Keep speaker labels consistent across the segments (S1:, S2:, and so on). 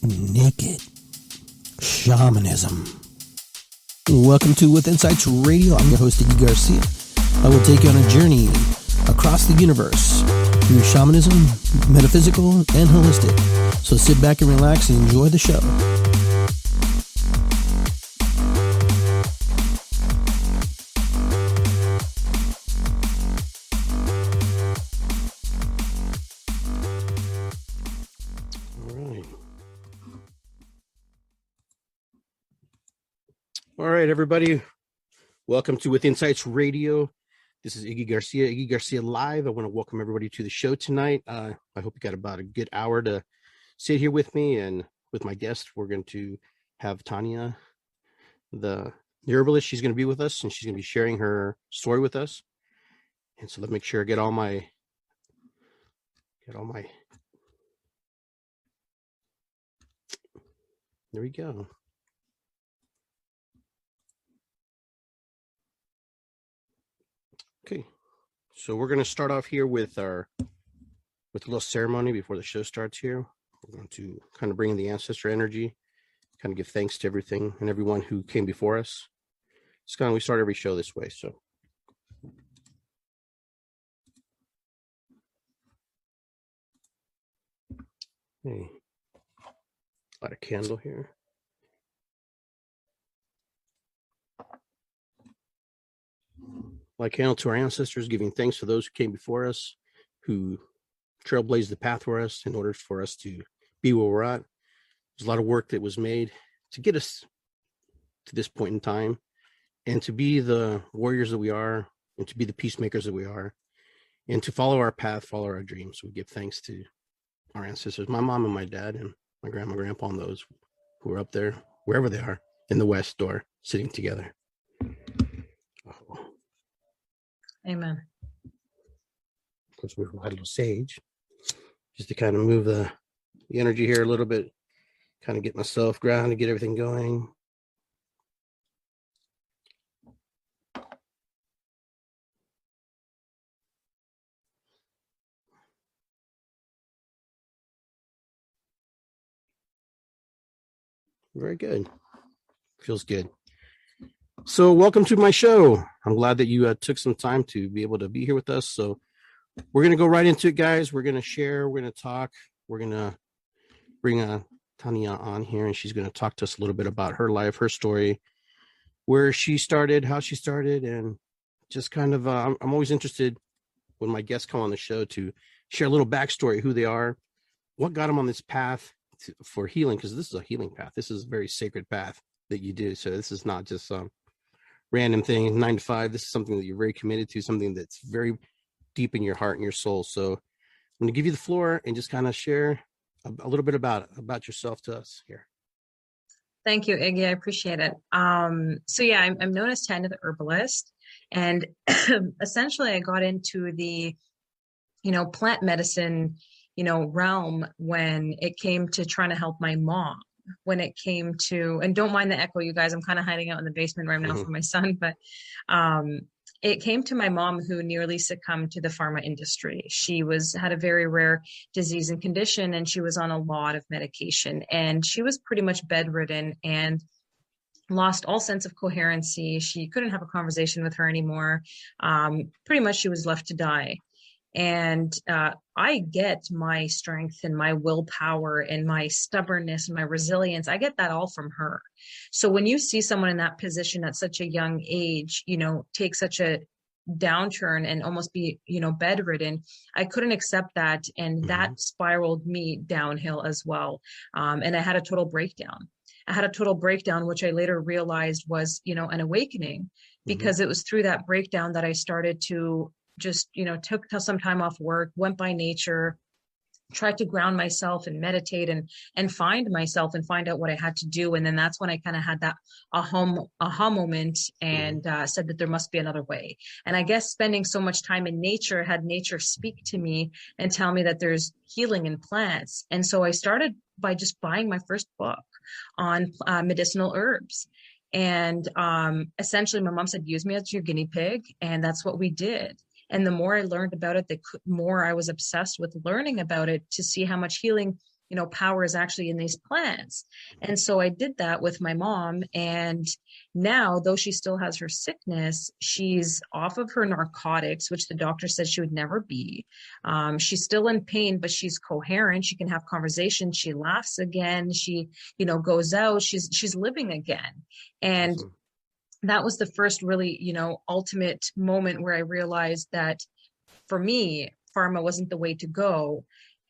S1: Naked Shamanism. Welcome to With Insights Radio. I'm your host, Iggy Garcia. I will take you on a journey across the universe through shamanism, metaphysical, and holistic. So sit back and relax and enjoy the show. All right, everybody. Welcome to With Insights Radio. This is Iggy Garcia Live. I want to welcome everybody to the show tonight. I hope you got about a good hour to sit here with me and with my guest. We're going to have Tania, the herbalist. She's going to be with us, and she's going to be sharing her story with us. And so let me make sure I get all my. There we go. Okay, so we're going to start off here with a little ceremony before the show starts here. We're going to kind of bring in the ancestor energy, kind of give thanks to everything and everyone who came before us. It's kind of, we start every show this way, so. Okay, light a candle here. Like candle to our ancestors, giving thanks to those who came before us, who trailblazed the path for us in order for us to be where we're at. There's a lot of work that was made to get us to this point in time, and to be the warriors that we are, and to be the peacemakers that we are, and to follow our path, follow our dreams. We give thanks to our ancestors, my mom and my dad, and my grandma, grandpa, and those who are up there, wherever they are, in the West door, sitting together. Oh.
S2: Amen.
S1: Of course, we've got a little sage just to kind of move the energy here a little bit, kind of get myself grounded, get everything going. Very good. Feels good. So welcome to my show. I'm glad that you took some time to be able to be here with us. So we're going to go right into it, guys. We're going to share. We're going to talk. We're going to bring Tania on here, and she's going to talk to us a little bit about her life, her story, where she started, how she started, and just kind of, I'm always interested when my guests come on the show to share a little backstory, who they are, what got them on this path for healing, because this is a healing path. This is a very sacred path that you do. So this is not just some random thing, 9 to 5. This is something that you're very committed to, something that's very deep in your heart and your soul. So I'm going to give you the floor and just kind of share a little bit about yourself to us here.
S2: Thank you, Iggy. I appreciate it. So yeah, I'm known as Tania the Herbalist, and essentially I got into the, plant medicine, realm when it came to trying to help my mom. When it came to, and don't mind the echo, you guys, I'm kind of hiding out in the basement right now for my son, but it came to my mom, who nearly succumbed to the pharma industry. She had a very rare disease and condition, and she was on a lot of medication, and she was pretty much bedridden and lost all sense of coherency. She couldn't have a conversation with her anymore. Pretty much she was left to die. And I get my strength and my willpower and my stubbornness and my resilience. I get that all from her. So when you see someone in that position at such a young age, take such a downturn and almost be, bedridden, I couldn't accept that. And that spiraled me downhill as well. And I had a total breakdown. Which I later realized was, an awakening, because it was through that breakdown that I started to just, took some time off work, went by nature, tried to ground myself and meditate and find myself and find out what I had to do. And then that's when I kind of had that aha moment and said that there must be another way. And I guess spending so much time in nature had nature speak to me and tell me that there's healing in plants. And so I started by just buying my first book on medicinal herbs. And essentially my mom said, use me as your guinea pig. And that's what we did. And the more I learned about it, the more I was obsessed with learning about it to see how much healing power is actually in these plants. And so I did that with my mom. And now, though she still has her sickness, she's off of her narcotics, which the doctor said she would never be. She's still in pain, but she's coherent. She can have conversations. She laughs again. She, goes out. She's living again. And
S1: Awesome.
S2: that was the first really, ultimate moment where I realized that for me, pharma wasn't the way to go.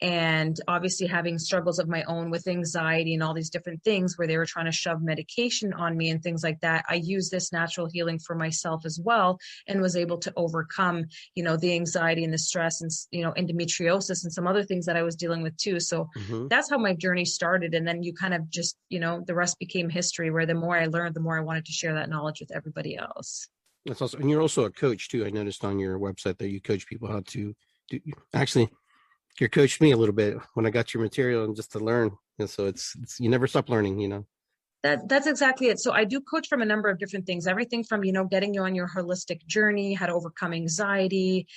S2: And obviously having struggles of my own with anxiety and all these different things where they were trying to shove medication on me and things like that, I used this natural healing for myself as well, and was able to overcome, the anxiety and the stress and, endometriosis and some other things that I was dealing with too. So that's how my journey started. And then you kind of just, the rest became history, where the more I learned, the more I wanted to share that knowledge with everybody else.
S1: That's awesome. And you're also a coach too. I noticed on your website that you coach people how to do. Actually, you coached me a little bit when I got your material and just to learn. And so it's you never stop learning.
S2: That's exactly it. So I do coach from a number of different things, everything from, getting you on your holistic journey, how to overcome anxiety,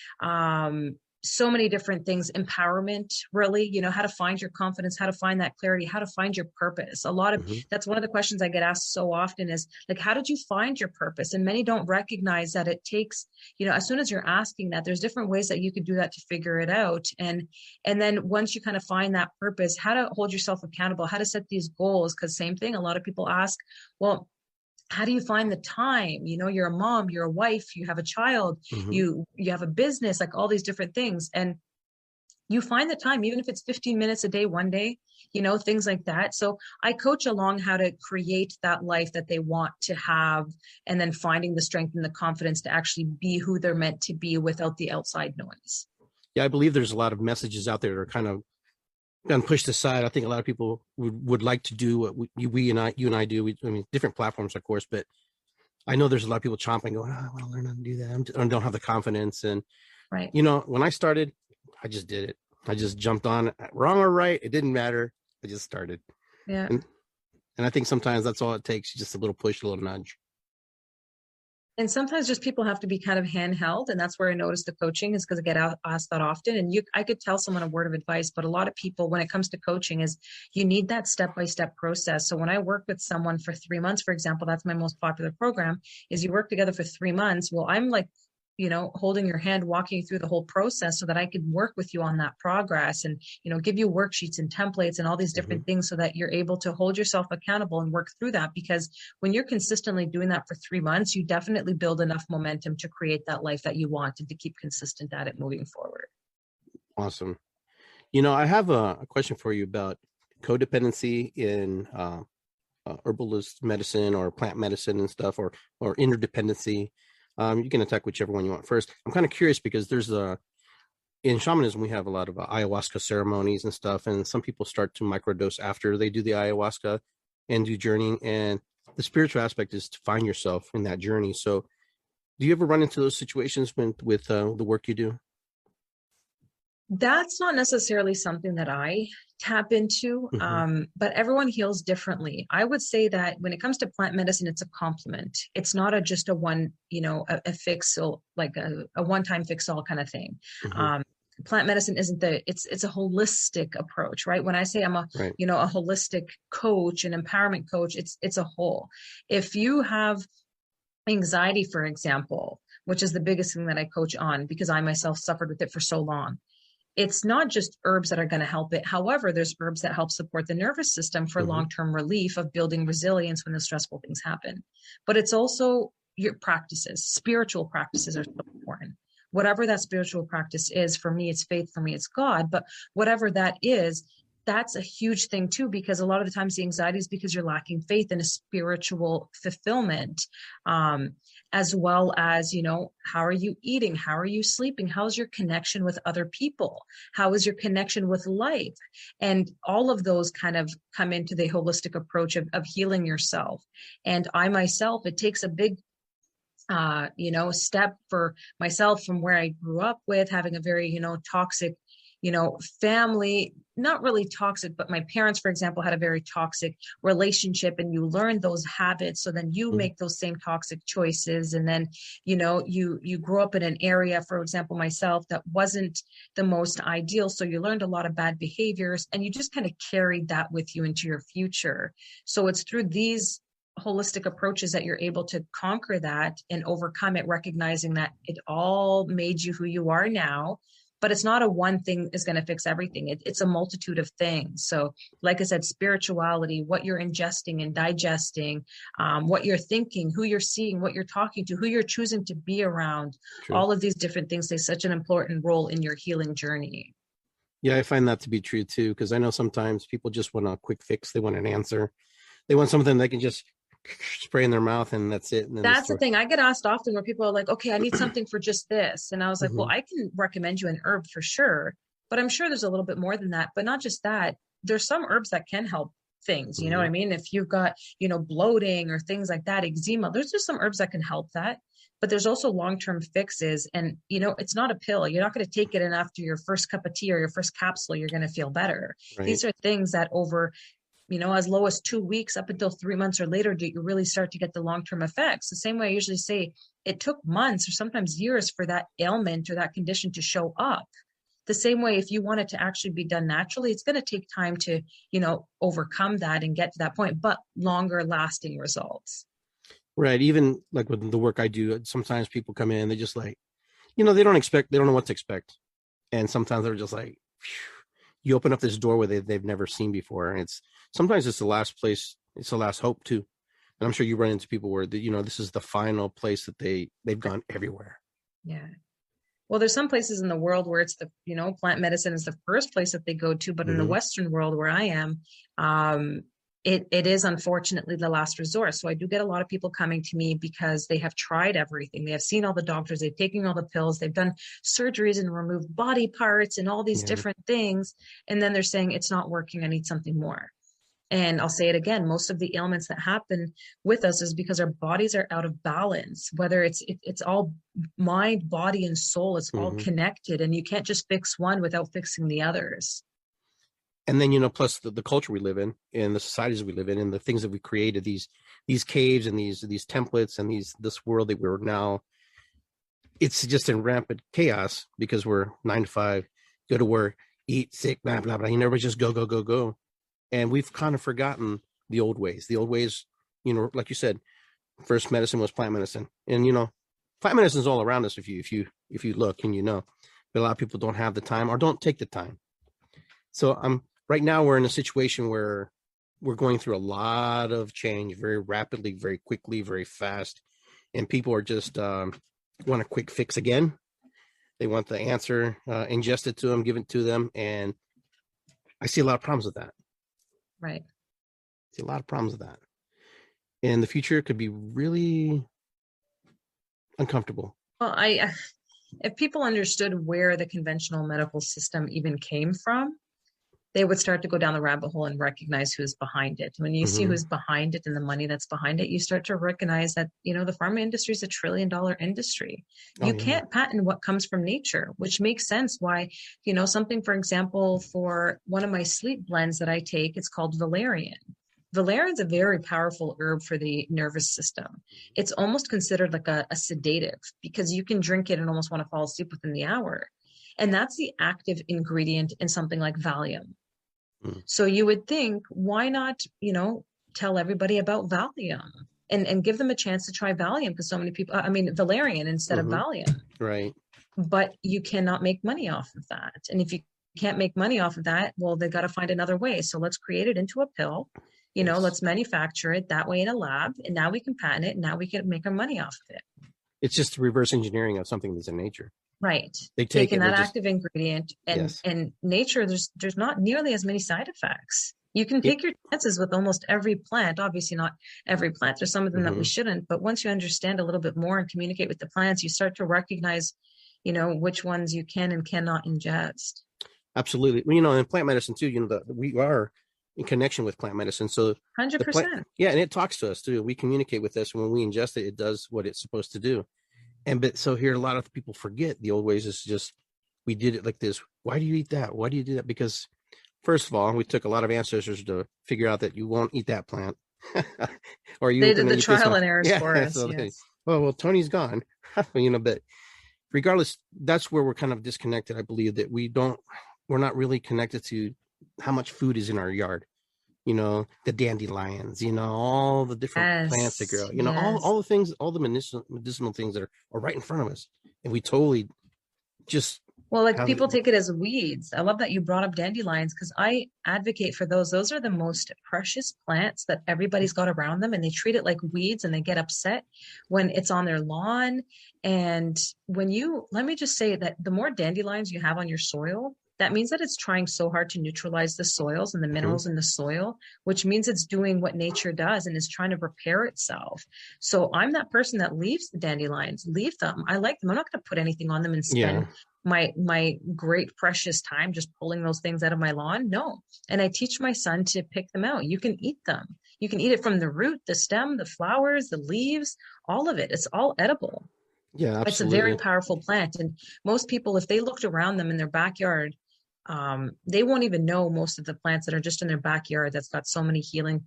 S2: so many different things, empowerment, really, how to find your confidence, how to find that clarity, how to find your purpose. That's one of the questions I get asked so often is like, how did you find your purpose? And many don't recognize that it takes, as soon as you're asking that, there's different ways that you could do that to figure it out. And then once you kind of find that purpose, how to hold yourself accountable, how to set these goals. Because same thing, a lot of people ask, well, how do you find the time? You're a mom, you're a wife, you have a child, you have a business, like all these different things. And you find the time, even if it's 15 minutes a day, one day, things like that. So I coach along how to create that life that they want to have, and then finding the strength and the confidence to actually be who they're meant to be without the outside noise.
S1: Yeah, I believe there's a lot of messages out there that are kind of been pushed aside. I think a lot of people would like to do what you and I do. Different platforms, of course, but I know there's a lot of people chomping, going, I want to learn how to do that. I don't have the confidence. And,
S2: right.
S1: When I started, I just did it. I just jumped on, wrong or right. It didn't matter. I just started.
S2: Yeah.
S1: And I think sometimes that's all it takes. Just a little push, a little nudge.
S2: And sometimes just people have to be kind of handheld. And that's where I notice the coaching is, because I get asked that often. And I could tell someone a word of advice, but a lot of people, when it comes to coaching, is you need that step-by-step process. So when I work with someone for 3 months, for example, that's my most popular program, is you work together for 3 months. Well, I'm like, holding your hand, walking you through the whole process so that I can work with you on that progress and, give you worksheets and templates and all these different things so that you're able to hold yourself accountable and work through that. Because when you're consistently doing that for 3 months, you definitely build enough momentum to create that life that you want and to keep consistent at it moving forward.
S1: Awesome. I have a question for you about codependency in herbalist medicine or plant medicine and stuff, or interdependency. You can attack whichever one you want first. I'm kind of curious because there's in shamanism, we have a lot of ayahuasca ceremonies and stuff. And some people start to microdose after they do the ayahuasca and do journeying. And the spiritual aspect is to find yourself in that journey. So do you ever run into those situations with the work you do?
S2: That's not necessarily something that I tap into, but everyone heals differently. I would say that when it comes to plant medicine, it's a complement. It's not just a one, a fix-all, like a one-time fix-all kind of thing. Plant medicine isn't it's a holistic approach, right? When I say I'm a holistic coach, an empowerment coach, it's a whole. If you have anxiety, for example, which is the biggest thing that I coach on, because I myself suffered with it for so long, it's not just herbs that are going to help it. However, there's herbs that help support the nervous system for long-term relief of building resilience when the stressful things happen. But it's also your practices. Spiritual practices are so important. Whatever that spiritual practice is, for me, it's faith, for me, it's God. But whatever that is, that's a huge thing too, because a lot of the times the anxiety is because you're lacking faith in a spiritual fulfillment, as well as, how are you eating? How are you sleeping? How's your connection with other people? How is your connection with life? And all of those kind of come into the holistic approach of healing yourself. And I myself, it takes a big step for myself from where I grew up with, having a very, toxic, family, not really toxic, but my parents, for example, had a very toxic relationship, and you learn those habits. So then you make those same toxic choices. And then, you grow up in an area, for example, myself, that wasn't the most ideal. So you learned a lot of bad behaviors, and you just kind of carried that with you into your future. So it's through these holistic approaches that you're able to conquer that and overcome it, recognizing that it all made you who you are now. But it's not a one thing is going to fix everything. It's a multitude of things. So like I said, spirituality, what you're ingesting and digesting, what you're thinking, who you're seeing, what you're talking to, who you're choosing to be around,
S1: True.
S2: all of these different things play such an important role in your healing journey.
S1: Yeah, I find that to be true too, because I know sometimes people just want a quick fix. They want an answer. They want something they can just spray in their mouth and that's it. And then
S2: that's the thing. I get asked often where people are like, okay, I need something for just this. And I was like, well, I can recommend you an herb for sure, but I'm sure there's a little bit more than that. But not just that, there's some herbs that can help things. You know what I mean? If you've got, bloating or things like that, eczema, there's just some herbs that can help that. But there's also long-term fixes. And, it's not a pill. You're not going to take it and after your first cup of tea or your first capsule, you're going to feel better. Right. These are things that over as low as 2 weeks up until 3 months or later, do you really start to get the long-term effects? The same way I usually say it took months or sometimes years for that ailment or that condition to show up. The same way, if you want it to actually be done naturally, it's going to take time to, overcome that and get to that point, but longer lasting results.
S1: Right. Even like with the work I do, sometimes people come in, they just like, they don't know what to expect. And sometimes they're just like, phew. You open up this door where they've never seen before. And sometimes it's the last place. It's the last hope too. And I'm sure you run into people where, this is the final place that they've gone everywhere.
S2: Yeah. Well, there's some places in the world where it's the, plant medicine is the first place that they go to. But in the Western world where I am, it is unfortunately the last resort. So I do get a lot of people coming to me because they have tried everything. They have seen all the doctors, they've taken all the pills, they've done surgeries and removed body parts and all these different things. And then they're saying, it's not working, I need something more. And I'll say it again, most of the ailments that happen with us is because our bodies are out of balance, whether it's all mind, body, and soul, it's all connected. And you can't just fix one without fixing the others.
S1: And then, plus the culture we live in and the societies we live in and the things that we created, these caves and these templates and this world that we're now, it's just in rampant chaos because we're 9 to 5, go to work, eat, sick, blah, blah, blah. Everybody just go, go, go, go. And we've kind of forgotten the old ways. The old ways, like you said, first medicine was plant medicine. And, plant medicine is all around us if you look and but a lot of people don't have the time or don't take the time. So right now we're in a situation where we're going through a lot of change very rapidly, very quickly, very fast. And people are just want a quick fix again. They want the answer ingested to them, given to them. And I see a lot of problems with that.
S2: Right.
S1: I see a lot of problems with that. And the future could be really uncomfortable.
S2: Well, if people understood where the conventional medical system even came from, they would start to go down the rabbit hole and recognize who's behind it. When you see who's behind it and the money that's behind it, you start to recognize that, the pharma industry is $1 trillion industry. You can't patent what comes from nature, which makes sense why, something, for example, for one of my sleep blends that I take, it's called valerian. Valerian is a very powerful herb for the nervous system. It's almost considered like a sedative because you can drink it and almost want to fall asleep within the hour. And that's the active ingredient in something like Valium. So you would think, why not, tell everybody about Valium and give them a chance to try Valium because so many people, valerian instead of Valium.
S1: Right.
S2: But you cannot make money off of that. And if you can't make money off of that, well, they got to find another way. So let's create it into a pill, let's manufacture it that way in a lab. And now we can patent it. And now we can make our money off of it.
S1: It's just reverse engineering of something that's in nature.
S2: Right.
S1: They taking
S2: that active ingredient and nature, there's not nearly as many side effects. You can take your chances with almost every plant. Obviously not every plant. There's some of them that we shouldn't, but once you understand a little bit more and communicate with the plants, you start to recognize, which ones you can and cannot ingest.
S1: Absolutely. Well, in plant medicine too, we are in connection with plant medicine. So
S2: 100%.
S1: And it talks to us too. We communicate with us. When we ingest it, it does what it's supposed to do. But so here, a lot of people forget the old ways is just we did it like this. Why do you eat that? Why do you do that? Because first of all, we took a lot of ancestors to figure out that you won't eat that plant, or
S2: They
S1: you're
S2: did
S1: going to
S2: the
S1: eat this
S2: trial
S1: one.
S2: and errors for
S1: Yeah.
S2: us.
S1: So,
S2: Yes.
S1: well, Tony's gone, but regardless, that's where we're kind of disconnected. I believe that we're not really connected to how much food is in our yard. The dandelions, all the different plants that
S2: Yes.
S1: grow,
S2: Yes.
S1: all the things, all the medicinal things that are right in front of us. And we totally just
S2: Well, like
S1: have it.
S2: people take it as weeds. I love that you brought up dandelions because I advocate for those. Those are the most precious plants that everybody's got around them, and they treat it like weeds and they get upset when it's on their lawn. And let me just say that the more dandelions you have on your soil, that means that it's trying so hard to neutralize the soils and the
S1: Mhm.
S2: minerals in the soil, which means it's doing what nature does and is trying to repair itself. So I'm that person that leaves the dandelions, leave them. I like them. I'm not going to put anything on them and
S1: Yeah.
S2: spend my great precious time just pulling those things out of my lawn. No. And I teach my son to pick them out. You can eat them. You can eat it from the root, the stem, the flowers, the leaves, all of it. It's all edible.
S1: Yeah,
S2: It's a very
S1: absolutely.
S2: powerful plant. And most people, if they looked around them in their backyard, they won't even know most of the plants that are just in their backyard that's got so many healing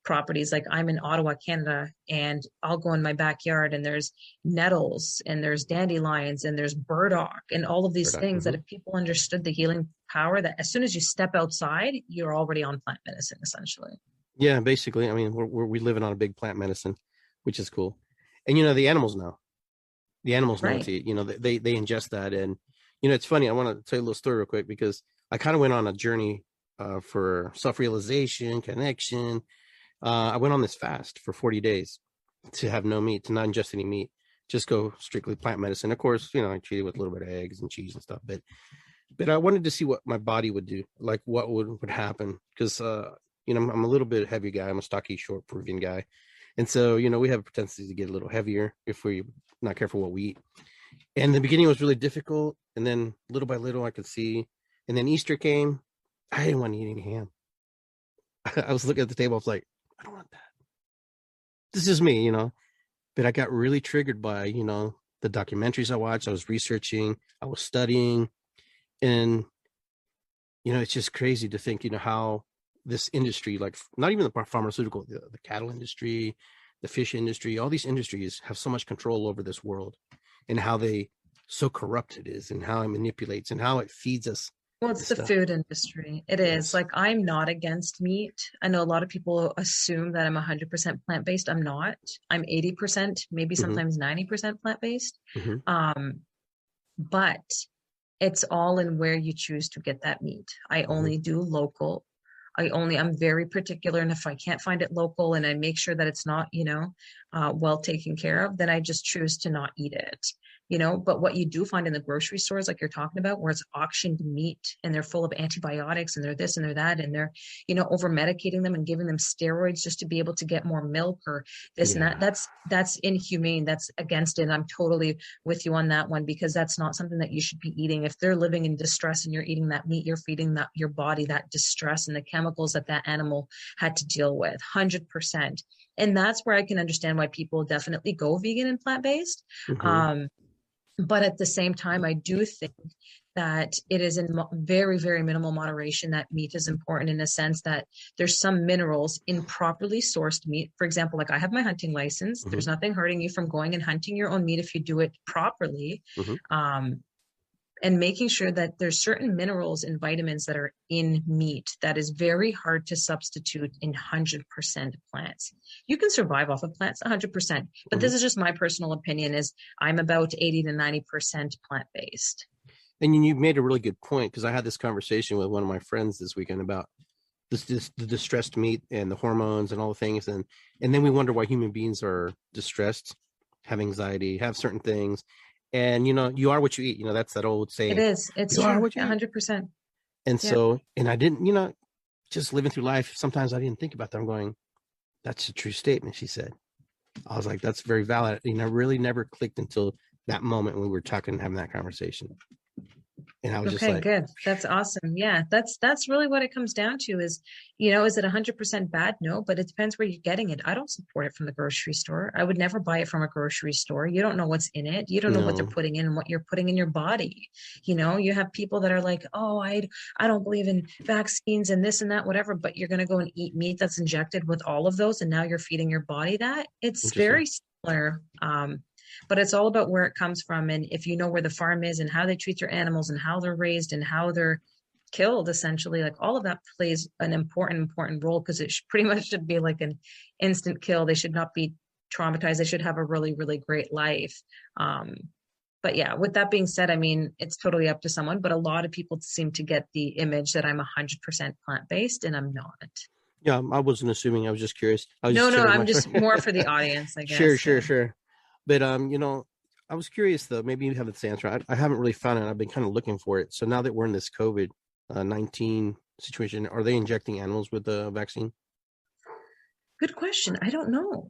S2: properties. Like I'm in Ottawa, Canada, and I'll go in my backyard and there's nettles and there's dandelions and there's burdock and all of these
S1: Burdock.
S2: things that
S1: Hmm.
S2: if people understood the healing power, that as soon as you step outside, you're already on plant medicine, essentially.
S1: Yeah, basically. I mean, we living on a big plant medicine, which is cool. And the animals know. The animals know what
S2: Right.
S1: to eat. They ingest that, and it's funny. I want to tell you a little story real quick because I kind of went on a journey for self realization, connection. I went on this fast for 40 days to have no meat, to not ingest any meat, just go strictly plant medicine. Of course, I treat it with a little bit of eggs and cheese and stuff, but I wanted to see what my body would do, like what would happen, because I'm a little bit heavy guy. I'm a stocky, short Peruvian guy, and so we have a tendency to get a little heavier if we're not careful what we eat. And the beginning was really difficult, and then little by little I could see. And then Easter came. I didn't want to eat any ham. I was looking at the table. I was like, I don't want that. This is me. But I got really triggered by the documentaries I watched. I was researching. I was studying, and it's just crazy to think how this industry, like not even the pharmaceutical, the cattle industry, the fish industry, all these industries have so much control over this world, and how they so corrupt it is, and how it manipulates, and how it feeds us
S2: Well, it's
S1: this
S2: the
S1: stuff.
S2: food industry. It is.
S1: Yes.
S2: Like, I'm not against meat. I know a lot of people assume that I'm 100% plant-based. I'm not. I'm 80%, maybe
S1: Hmm.
S2: sometimes 90% plant-based.
S1: Hmm.
S2: Um, but it's all in where you choose to get that meat. I
S1: Hmm.
S2: only do local. I'm very particular. And if I can't find it local and I make sure that it's not, well taken care of, then I just choose to not eat it. But what you do find in the grocery stores, like you're talking about, where it's auctioned meat and they're full of antibiotics and they're this and they're that, and they're, over medicating them and giving them steroids just to be able to get more milk or this and that.
S1: Yeah.
S2: That's inhumane. That's against it. And I'm totally with you on that one because that's not something that you should be eating. If they're living in distress and you're eating that meat, you're feeding your body that distress and the chemicals that animal had to deal with, 100%. And that's where I can understand why people definitely go vegan and plant-based.
S1: Hmm.
S2: But at the same time, I do think that it is in very, very minimal moderation that meat is important in a sense that there's some minerals in properly sourced meat. For example, like I have my hunting license.
S1: Hmm.
S2: There's nothing hurting you from going and hunting your own meat if you do it properly.
S1: Hmm.
S2: Um, and making sure that there's certain minerals and vitamins that are in meat that is very hard to substitute in 100% plants. You can survive off of plants 100%, but
S1: Hmm.
S2: this is just my personal opinion is I'm about 80 to 90% plant-based.
S1: And you made a really good point, because I had this conversation with one of my friends this weekend about the distressed meat and the hormones and all the things, and then we wonder why human beings are distressed, have anxiety, have certain things, and you are what you eat. That's that old
S2: It
S1: saying.
S2: is. It's
S1: You are
S2: true.
S1: what you eat.
S2: 100%.
S1: And
S2: Yeah.
S1: so, and I didn't, just living through life. Sometimes I didn't think about that. I'm going, that's a true statement. She said. I was like, that's very valid. Really never clicked until that moment when we were talking and having that conversation. And I was just
S2: Okay,
S1: like,
S2: good. That's awesome. Yeah, that's really what it comes down to is, is it 100% bad? No, but it depends where you're getting it. I don't support it from the grocery store. I would never buy it from a grocery store. You don't know what's in it. You don't know what they're
S1: no,
S2: putting in and what you're putting in your body. You have people that are like, "Oh, I don't believe in vaccines and this and that, whatever," but you're going to go and eat meat that's injected with all of those, and now you're feeding your body that. It's
S1: interesting.
S2: very similar. But it's all about where it comes from. And if you know where the farm is and how they treat their animals and how they're raised and how they're killed, essentially, like all of that plays an important role because it pretty much should be like an instant kill. They should not be traumatized. They should have a really, really great life. But yeah, with that being said, I mean, it's totally up to someone, but a lot of people seem to get the image that I'm 100% plant-based and I'm not.
S1: Yeah, I wasn't assuming. I was just curious. I was
S2: No,
S1: just
S2: no,
S1: sharing my
S2: I'm just more for the audience, I
S1: sure,
S2: guess.
S1: sure,
S2: Yeah.
S1: sure. But I was curious though. Maybe you have this answer. I haven't really found it. I've been kind of looking for it. So now that we're in this COVID-19 situation, are they injecting animals with the vaccine?
S2: Good question. I don't know.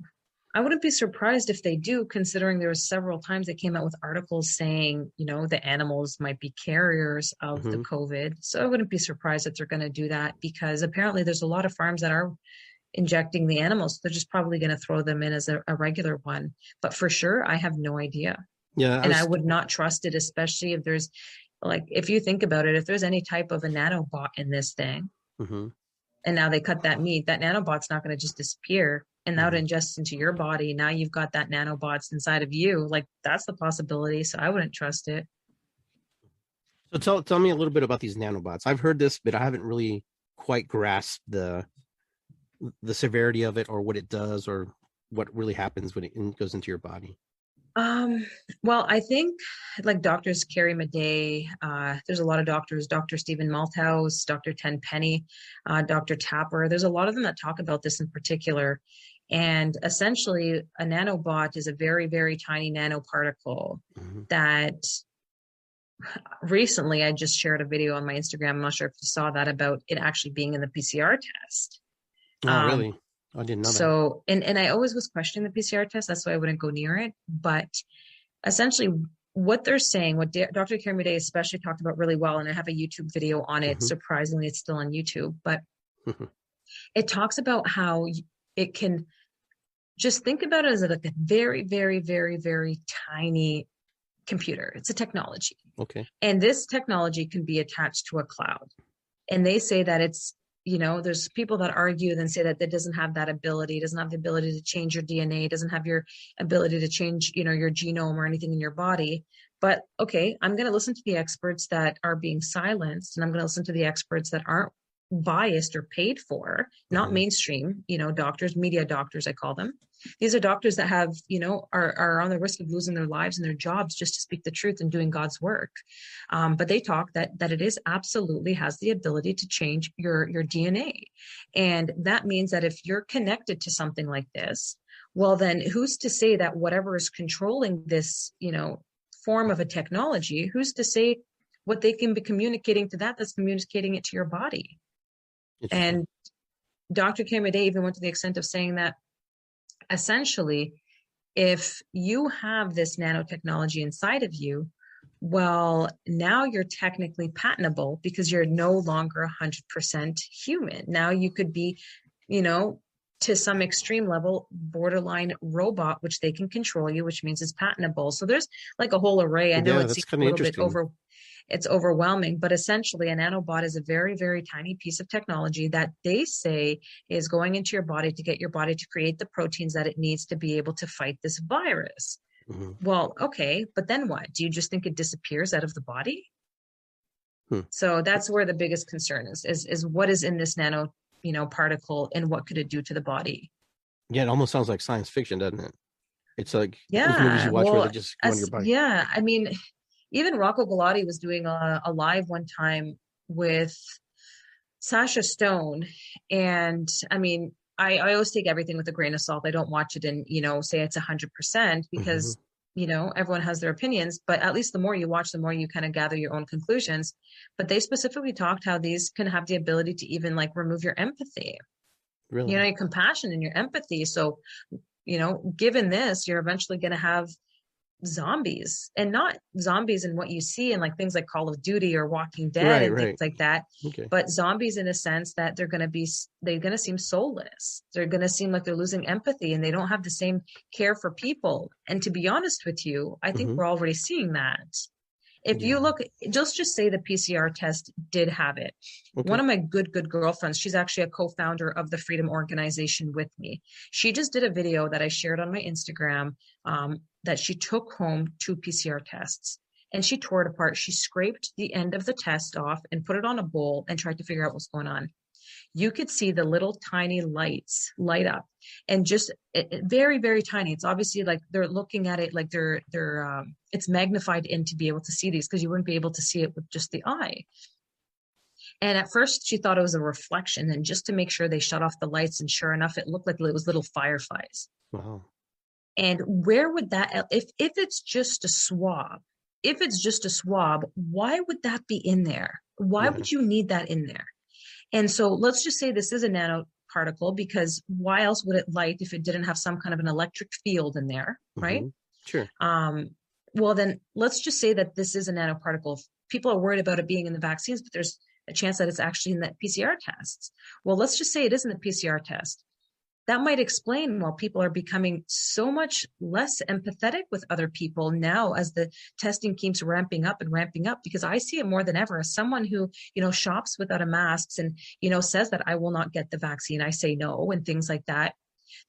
S2: I wouldn't be surprised if they do, considering there was several times they came out with articles saying, the animals might be carriers of the
S1: Hmm.
S2: COVID. So I wouldn't be surprised if they're going to do that because apparently there's a lot of farms that are injecting the animals. They're just probably going to throw them in as a regular one. But for sure, I have no idea.
S1: Yeah, I
S2: And I
S1: was.
S2: would not trust it, especially if there's like, if you think about it, if there's any type of a nanobot in this thing,
S1: Hmm.
S2: and now they cut that meat, that nanobot's not going to just disappear and that
S1: Hmm.
S2: would ingest into your body. Now you've got that nanobots inside of you. Like that's the possibility. So I wouldn't trust it.
S1: So tell me a little bit about these nanobots. I've heard this, but I haven't really quite grasped the severity of it or what it does or what really happens when it goes into your body.
S2: Um, well, I think like doctors Carrie Madej, there's a lot of doctors, Dr. Stephen Malthouse, Dr. Tenpenny, Dr. Tapper. There's a lot of them that talk about this in particular. And essentially, a nanobot is a very, very tiny nanoparticle
S1: Hmm.
S2: that recently I just shared a video on my Instagram. I'm not sure if you saw that about it actually being in the PCR test.
S1: Oh,
S2: Um,
S1: really? I didn't know that.
S2: so, and I always was questioning the PCR test. That's why I wouldn't go near it. But essentially, what they're saying, what Dr. Kermide especially talked about really well, and I have a YouTube video on it.
S1: Hmm.
S2: Surprisingly, it's still on YouTube, but it talks about how it can just think about it as like a very, very, very, very tiny computer. It's a technology.
S1: Okay.
S2: And this technology can be attached to a cloud. And they say that it's, there's people that argue and say that it doesn't have that ability, doesn't have the ability to change your DNA, doesn't have your ability to change, your genome or anything in your body. But okay, I'm going to listen to the experts that are being silenced, and I'm going to listen to the experts that aren't biased or paid for, not
S1: Hmm.
S2: mainstream, doctors, media doctors, I call them. These are doctors that have, are on the risk of losing their lives and their jobs just to speak the truth and doing God's work. But they talk that it is absolutely has the ability to change your DNA. And that means that if you're connected to something like this, well, then who's to say that whatever is controlling this, form of a technology, who's to say what they can be communicating to that's communicating it to your body?
S1: Interesting.
S2: And Dr. Kamade even went to the extent of saying that essentially, if you have this nanotechnology inside of you, well, now you're technically patentable because you're no longer 100% human. Now you could be, to some extreme level, borderline robot, which they can control you, which means it's patentable. So there's like a whole array. I know
S1: Yeah,
S2: it
S1: that's
S2: seems
S1: kind
S2: a
S1: of
S2: little bit
S1: interesting.
S2: it's overwhelming, but essentially a nanobot is a very, very tiny piece of technology that they say is going into your body to get your body to create the proteins that it needs to be able to fight this virus.
S1: Hmm.
S2: Well, okay, but then what? Do you just think it disappears out of the body?
S1: Hmm.
S2: So that's where the biggest concern is what is in this nano, particle and what could it do to the body?
S1: Yeah, it almost sounds like science fiction, doesn't it? It's like those movies
S2: Yeah,
S1: you watch where they
S2: well,
S1: just go on your body.
S2: yeah, I mean, even Rocco Galati was doing a live one time with Sasha Stone. And I mean, I always take everything with a grain of salt. I don't watch it and, say it's 100%
S1: Hmm.
S2: because, everyone has their opinions, but at least the more you watch, the more you kind of gather your own conclusions. But they specifically talked how these can have the ability to even like remove your empathy,
S1: Really?
S2: your compassion and your empathy. So, given this, you're eventually going to have zombies, and not zombies in what you see in like things like Call of Duty or Walking Dead
S1: Right,
S2: and things
S1: right.
S2: like that,
S1: Okay.
S2: but zombies in a sense that they're going to seem soulless. They're going to seem like they're losing empathy and they don't have the same care for people. And to be honest with you, I think
S1: Hmm.
S2: we're already seeing that. If you
S1: Yeah.
S2: look, just say the PCR test did have it. One
S1: Okay.
S2: of my good girlfriends, she's actually a co-founder of the Freedom Organization with me. She just did a video that I shared on my Instagram, that she took home 2 PCR tests and she tore it apart. She scraped the end of the test off and put it on a bowl and tried to figure out what's going on. You could see the little tiny lights light up, and just very very tiny. It's obviously like they're looking at it like they're it's magnified in to be able to see these, because you wouldn't be able to see it with just the eye. And at first she thought it was a reflection, and just to make sure they shut off the lights, and sure enough it looked like it was little fireflies.
S1: Wow.
S2: And where would that, if it's just a swab, if it's just a swab, why would that be in there? Why
S1: Yeah.
S2: would you need that in there? And so let's just say this is a nanoparticle, because why else would it light if it didn't have some kind of an electric field in there, right?
S1: Hmm. Sure.
S2: Well, then let's just say that this is a nanoparticle. People are worried about it being in the vaccines, but there's a chance that it's actually in the PCR tests. Well, let's just say it is in the PCR test. That might explain why people are becoming so much less empathetic with other people now as the testing keeps ramping up and ramping up, because I see it more than ever as someone who, shops without a mask and, says that I will not get the vaccine. I say no and things like that.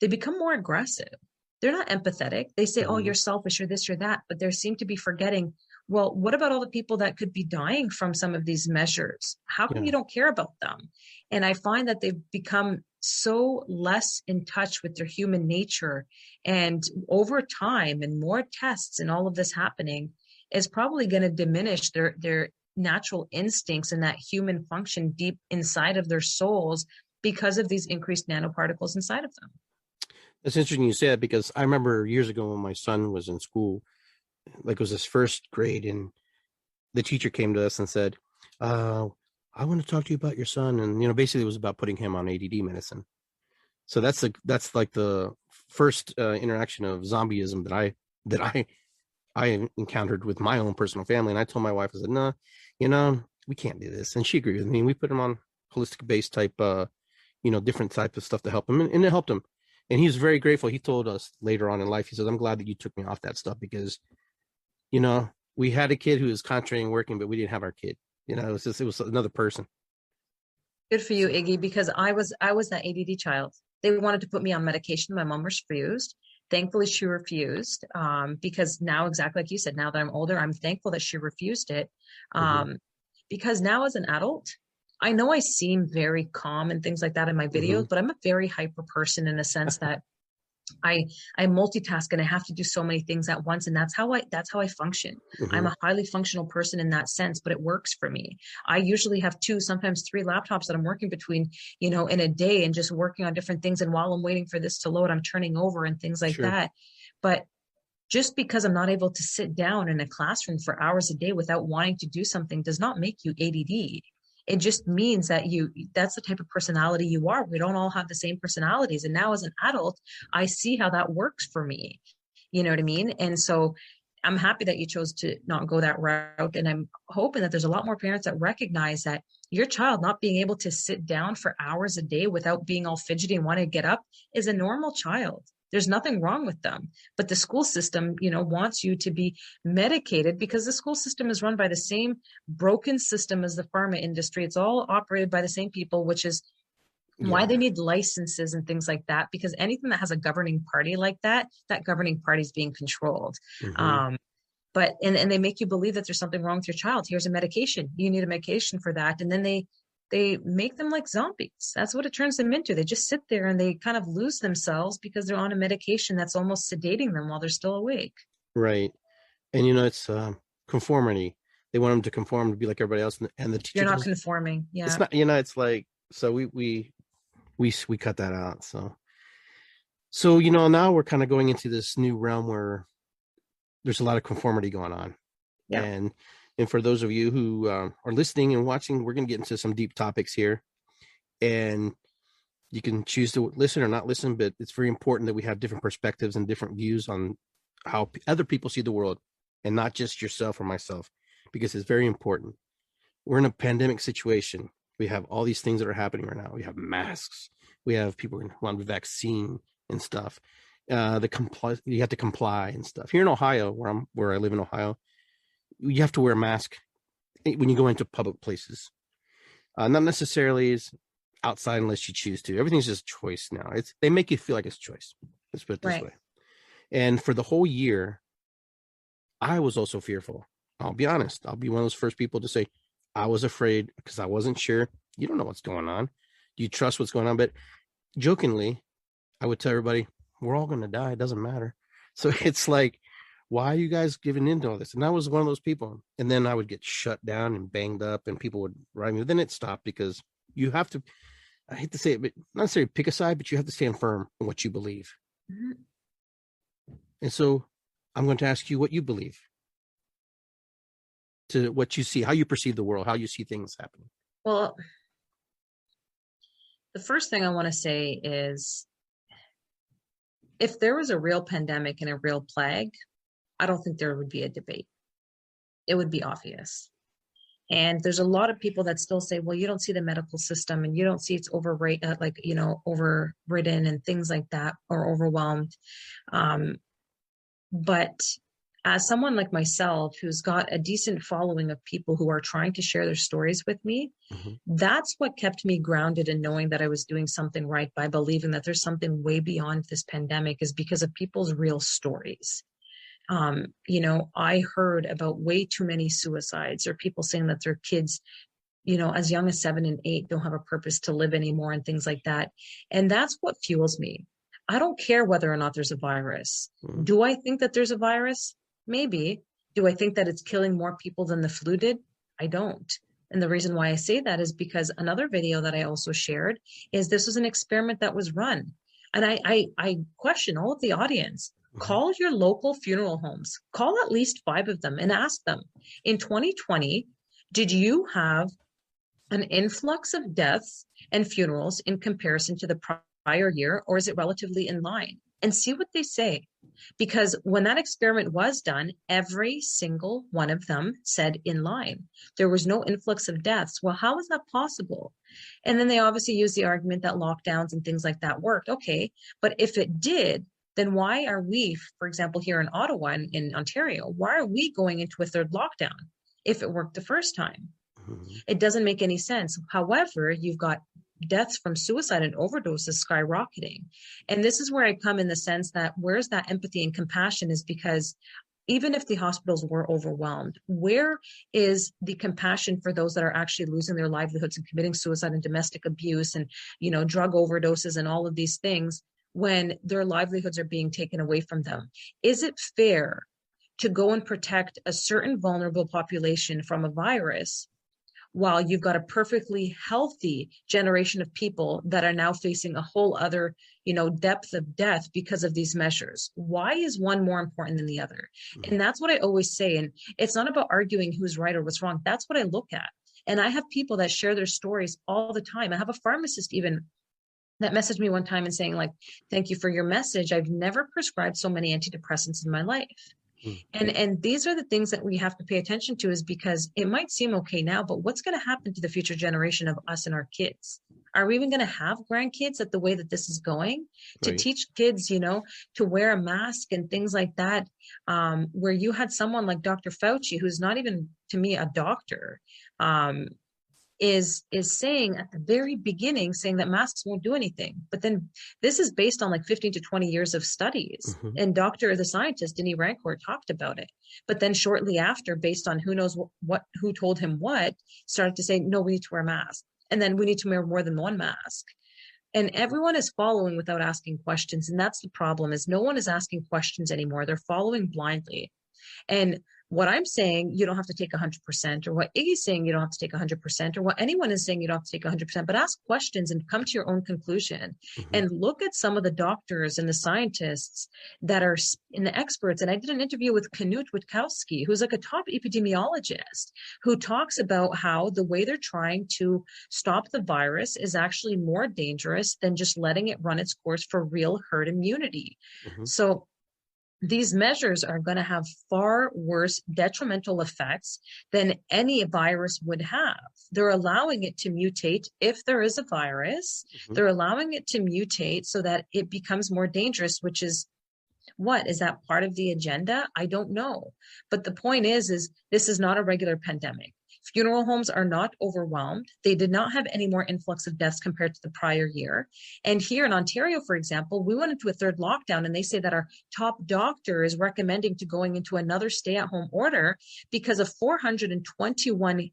S2: They become more aggressive. They're not empathetic. They say, oh,
S1: Hmm.
S2: you're selfish or this or that, but they seem to be forgetting, well, what about all the people that could be dying from some of these measures? How come
S1: Yeah.
S2: you don't care about them? And I find that they've become so less in touch with their human nature. And over time and more tests and all of this happening is probably going to diminish their natural instincts and that human function deep inside of their souls, because of these increased nanoparticles inside of them.
S1: It's interesting you say that, because I remember years ago when my son was in school, like it was his first grade, and the teacher came to us and said, I want to talk to you about your son. And, basically it was about putting him on ADD medicine. So that's like the first interaction of zombieism that I encountered with my own personal family. And I told my wife, I said, no, we can't do this. And she agreed with me. We put him on holistic based type, different type of stuff to help him. And it helped him. And he was very grateful. He told us later on in life, he said, I'm glad that you took me off that stuff, because, we had a kid who was concentrating and working, but we didn't have our kid. It was another person.
S2: Good for you,
S1: So,
S2: Iggy, because I was that ADD child. They wanted to put me on medication. My mom refused. Thankfully, she refused, because now, exactly like you said, now that I'm older, I'm thankful that she refused it.
S1: hmm.
S2: Because now as an adult, I know I seem very calm and things like that in my
S1: Hmm.
S2: videos, but I'm a very hyper person in a sense that I I multitask and I have to do so many things at once, and that's how I function. I'm
S1: Hmm.
S2: a highly functional person in that sense, but it works for me. I usually have 2, sometimes 3 laptops that I'm working between, in a day, and just working on different things. And while I'm waiting for this to load, I'm turning over and things like
S1: Sure.
S2: that. But just because I'm not able to sit down in a classroom for hours a day without wanting to do something does not make you ADD. It just means that that's the type of personality you are. We don't all have the same personalities. And now as an adult, I see how that works for me. You know what I mean? And so I'm happy that you chose to not go that route. And I'm hoping that there's a lot more parents that recognize that your child not being able to sit down for hours a day without being all fidgety and want to get up is a normal child. There's nothing wrong with them. But the school system, wants you to be medicated, because the school system is run by the same broken system as the pharma industry. It's all operated by the same people, which is why they
S1: Yeah.
S2: need licenses and things like that, because anything that has a governing party like that, that governing party is being controlled.
S1: Hmm.
S2: Um, but they make you believe that there's something wrong with your child. Here's a medication. You need a medication for that. And then they make them like zombies. That's what it turns them into. They just sit there and they kind of lose themselves because they're on a medication that's almost sedating them while they're still awake.
S1: Right. And it's conformity. They want them to conform to be like everybody else, and the teacher
S2: You're not
S1: goes,
S2: conforming.
S1: it's
S2: Yeah.
S1: not. It's like, so we cut that out. So now we're kind of going into this new realm where there's a lot of conformity going on.
S2: Yeah.
S1: And for those of you who are listening and watching, we're going to get into some deep topics here, and you can choose to listen or not listen, but it's very important that we have different perspectives and different views how other people see the world and not just yourself or myself, because it's very important. We're in a pandemic situation. We have all these things that are happening right now. We have masks. We have people who want the vaccine and stuff. You have to comply and stuff. Here in Ohio, where I live in Ohio, you have to wear a mask when you go into public places. Not necessarily is outside unless you choose to. Everything's just choice now. They make you feel like it's choice. Let's put it this way. And for the whole year, I was also fearful. I'll be honest. I'll be one of those first people to say I was afraid because I wasn't sure. You don't know what's going on. Do you trust what's going on? But jokingly, I would tell everybody, we're all going to die. It doesn't matter. So it's like, why are you guys giving into all this? And I was one of those people. And then I would get shut down and banged up and people would write me. But then it stopped because you have to, I hate to say it, but not necessarily pick a side, but you have to stand firm in what you believe. Mm-hmm. And so I'm going to ask you what you believe, to what you see, how you perceive the world, how you see things happening.
S2: Well, the first thing I want to say is, if there was a real pandemic and a real plague, I don't think there would be a debate. It would be obvious. And there's a lot of people that still say, well, you don't see the medical system and you don't see it's overridden and things like that, or overwhelmed. But as someone like myself, who's got a decent following of people who are trying to share their stories with me, mm-hmm. That's what kept me grounded in knowing that I was doing something right, by believing that there's something way beyond this pandemic, is because of people's real stories. I heard about way too many suicides, or people saying that their kids, as young as 7 and 8 don't have a purpose to live anymore, and things like that. And that's what fuels me. I don't care whether or not there's a virus. Mm. Do I think that there's a virus? Maybe. Do I think that it's killing more people than the flu did? I don't. And the reason why I say that is because another video that I also shared is this was an experiment that was run. And I question all of the audience. Call your local funeral homes. Call at least 5 of them and ask them, in 2020, did you have an influx of deaths and funerals in comparison to the prior year, or is it relatively in line? And see what they say. Because when that experiment was done, every single one of them said in line. There was no influx of deaths. Well, how is that possible? And then they obviously use the argument that lockdowns and things like that worked. Okay, but if it did, then why are we, for example, here in Ottawa, in Ontario, why are we going into a third lockdown if it worked the first time? Mm-hmm. It doesn't make any sense. However, you've got deaths from suicide and overdoses skyrocketing. And this is where I come in the sense that where's that empathy and compassion, is because even if the hospitals were overwhelmed, where is the compassion for those that are actually losing their livelihoods and committing suicide and domestic abuse and, drug overdoses and all of these things, when their livelihoods are being taken away from them? Is it fair to go and protect a certain vulnerable population from a virus while you've got a perfectly healthy generation of people that are now facing a whole other, depth of death because of these measures? Why is one more important than the other? Mm-hmm. And that's what I always say. And it's not about arguing who's right or what's wrong. That's what I look at. And I have people that share their stories all the time. I have a pharmacist even that messaged me one time and saying, like, thank you for your message. I've never prescribed so many antidepressants in my life. And these are the things that we have to pay attention to, is because it might seem okay now, but what's going to happen to the future generation of us and our kids? Are we even going to have grandkids at the way that this is going? Right. To teach kids, to wear a mask and things like that, where you had someone like Dr. Fauci, who's not even, to me, a doctor, is saying at the very beginning, saying that masks won't do anything. But then this is based on like 15 to 20 years of studies. Mm-hmm. And the scientist, Denis Rancourt, talked about it. But then shortly after, based on who knows who told him what, started to say, no, we need to wear a mask. And then we need to wear more than one mask. And everyone is following without asking questions. And that's the problem, is no one is asking questions anymore. They're following blindly. And what I'm saying, you don't have to take 100%, or what Iggy's saying, you don't have to take 100%, or what anyone is saying, you don't have to take 100%, but ask questions and come to your own conclusion. Mm-hmm. And look at some of the doctors and the scientists that are in the experts. And I did an interview with Knut Witkowski, who's like a top epidemiologist, who talks about how the way they're trying to stop the virus is actually more dangerous than just letting it run its course for real herd immunity. Mm-hmm. So these measures are going to have far worse detrimental effects than any virus would have. They're allowing it to mutate if there is a virus.
S1: Mm-hmm.
S2: They're allowing it to mutate so that it becomes more dangerous, which is what? Is that part of the agenda? I don't know. But the point is this is not a regular pandemic. Funeral homes are not overwhelmed. They did not have any more influx of deaths compared to the prior year. And here in Ontario, for example, we went into a third lockdown, and they say that our top doctor is recommending to going into another stay-at-home order because of 421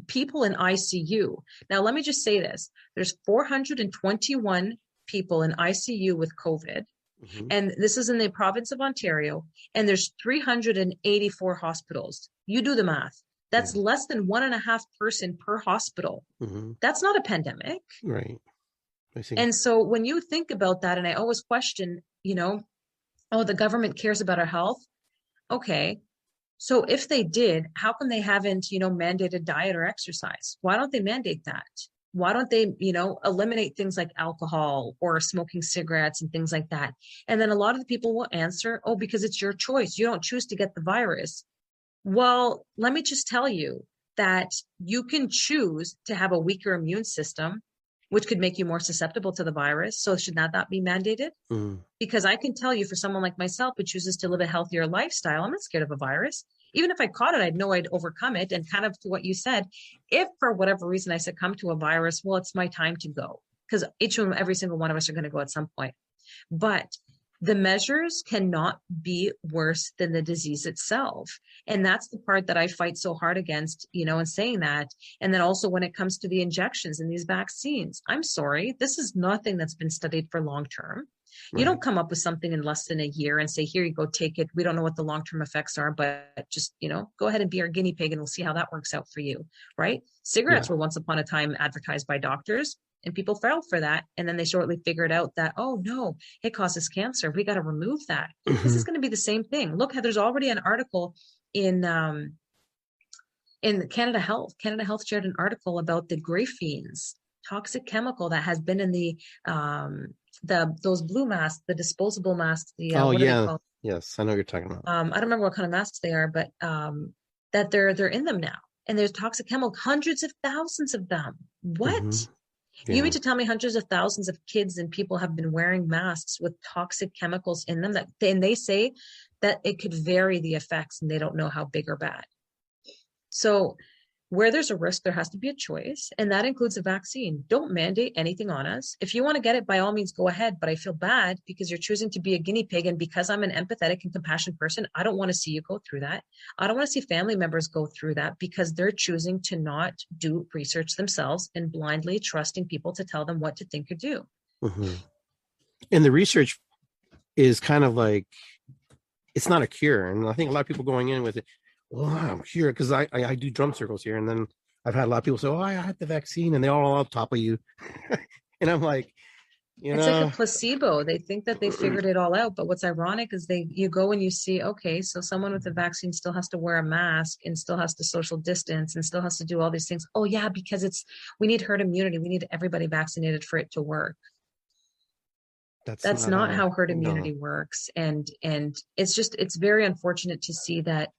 S2: people in ICU. Now, let me just say this. There's 421 people in ICU with COVID. Mm-hmm. And this is in the province of Ontario, and there's 384 hospitals. You do the math. That's less than 1.5 person per hospital. Mm-hmm. That's not a pandemic.
S1: Right. I see.
S2: And so when you think about that, and I always question, the government cares about our health. Okay. So if they did, how come they haven't, mandated diet or exercise? Why don't they mandate that? Why don't they, eliminate things like alcohol or smoking cigarettes and things like that? And then a lot of the people will answer, oh, because it's your choice. You don't choose to get the virus. Well, let me just tell you that you can choose to have a weaker immune system, which could make you more susceptible to the virus. So should that be mandated? Mm. Because I can tell you, for someone like myself who chooses to live a healthier lifestyle, I'm not scared of a virus. Even if I caught it, I'd know I'd overcome it. And kind of to what you said, if for whatever reason I succumb to a virus, well, it's my time to go, because every single one of us are going to go at some point. But the measures cannot be worse than the disease itself. And that's the part that I fight so hard against, in saying that. And then also when it comes to the injections and these vaccines, I'm sorry, this is nothing that's been studied for long term. Right. You don't come up with something in less than a year and say, here you go, take it. We don't know what the long-term effects are, but just, go ahead and be our guinea pig and we'll see how that works out for you. Right. Cigarettes were once upon a time advertised by doctors, and people fell for that. And then they shortly figured out that, oh no, it causes cancer. We got to remove that. Mm-hmm. This is going to be the same thing. Look, there's already an article in Canada Health. Canada Health shared an article about the graphene, toxic chemical that has been in those blue masks, the disposable masks. Yes, I know what you're talking about. I don't remember what kind of masks they are, but that they're in them now, and there's toxic chemical, hundreds of thousands of them. What? Mm-hmm. Yeah. You mean to tell me hundreds of thousands of kids and people have been wearing masks with toxic chemicals in them and they say that it could vary the effects, and they don't know how big or bad. So where there's a risk, there has to be a choice, and that includes a vaccine. Don't mandate anything on us. If you want to get it, by all means, go ahead. But I feel bad because you're choosing to be a guinea pig, and because I'm an empathetic and compassionate person, I don't want to see you go through that. I don't want to see family members go through that because they're choosing to not do research themselves and blindly trusting people to tell them what to think or do.
S1: Mm-hmm. And the research is kind of like, it's not a cure. And I think a lot of people going in with it, well, I'm sure, because I do drum circles here, and then I've had a lot of people say, oh, I had the vaccine, and they're all on top of you. And I'm like,
S2: it's like a placebo. They think that they figured it all out. But what's ironic is you go and you see, okay, so someone with the vaccine still has to wear a mask and still has to social distance and still has to do all these things. Oh, yeah, because we need herd immunity. We need everybody vaccinated for it to work. That's not how herd immunity works. And it's very unfortunate to see that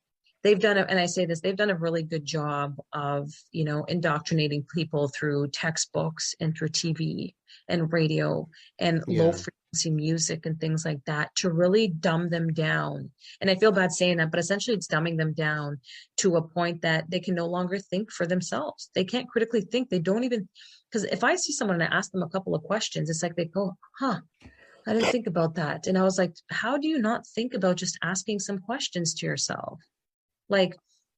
S2: they've done it. And I say this, they've done a really good job of, indoctrinating people through textbooks and through TV and radio and low frequency music and things like that to really dumb them down. And I feel bad saying that, but essentially it's dumbing them down to a point that they can no longer think for themselves. They can't critically think. They don't even, because if I see someone and I ask them a couple of questions, it's like they go, I didn't think about that. And I was like, how do you not think about just asking some questions to yourself? Like,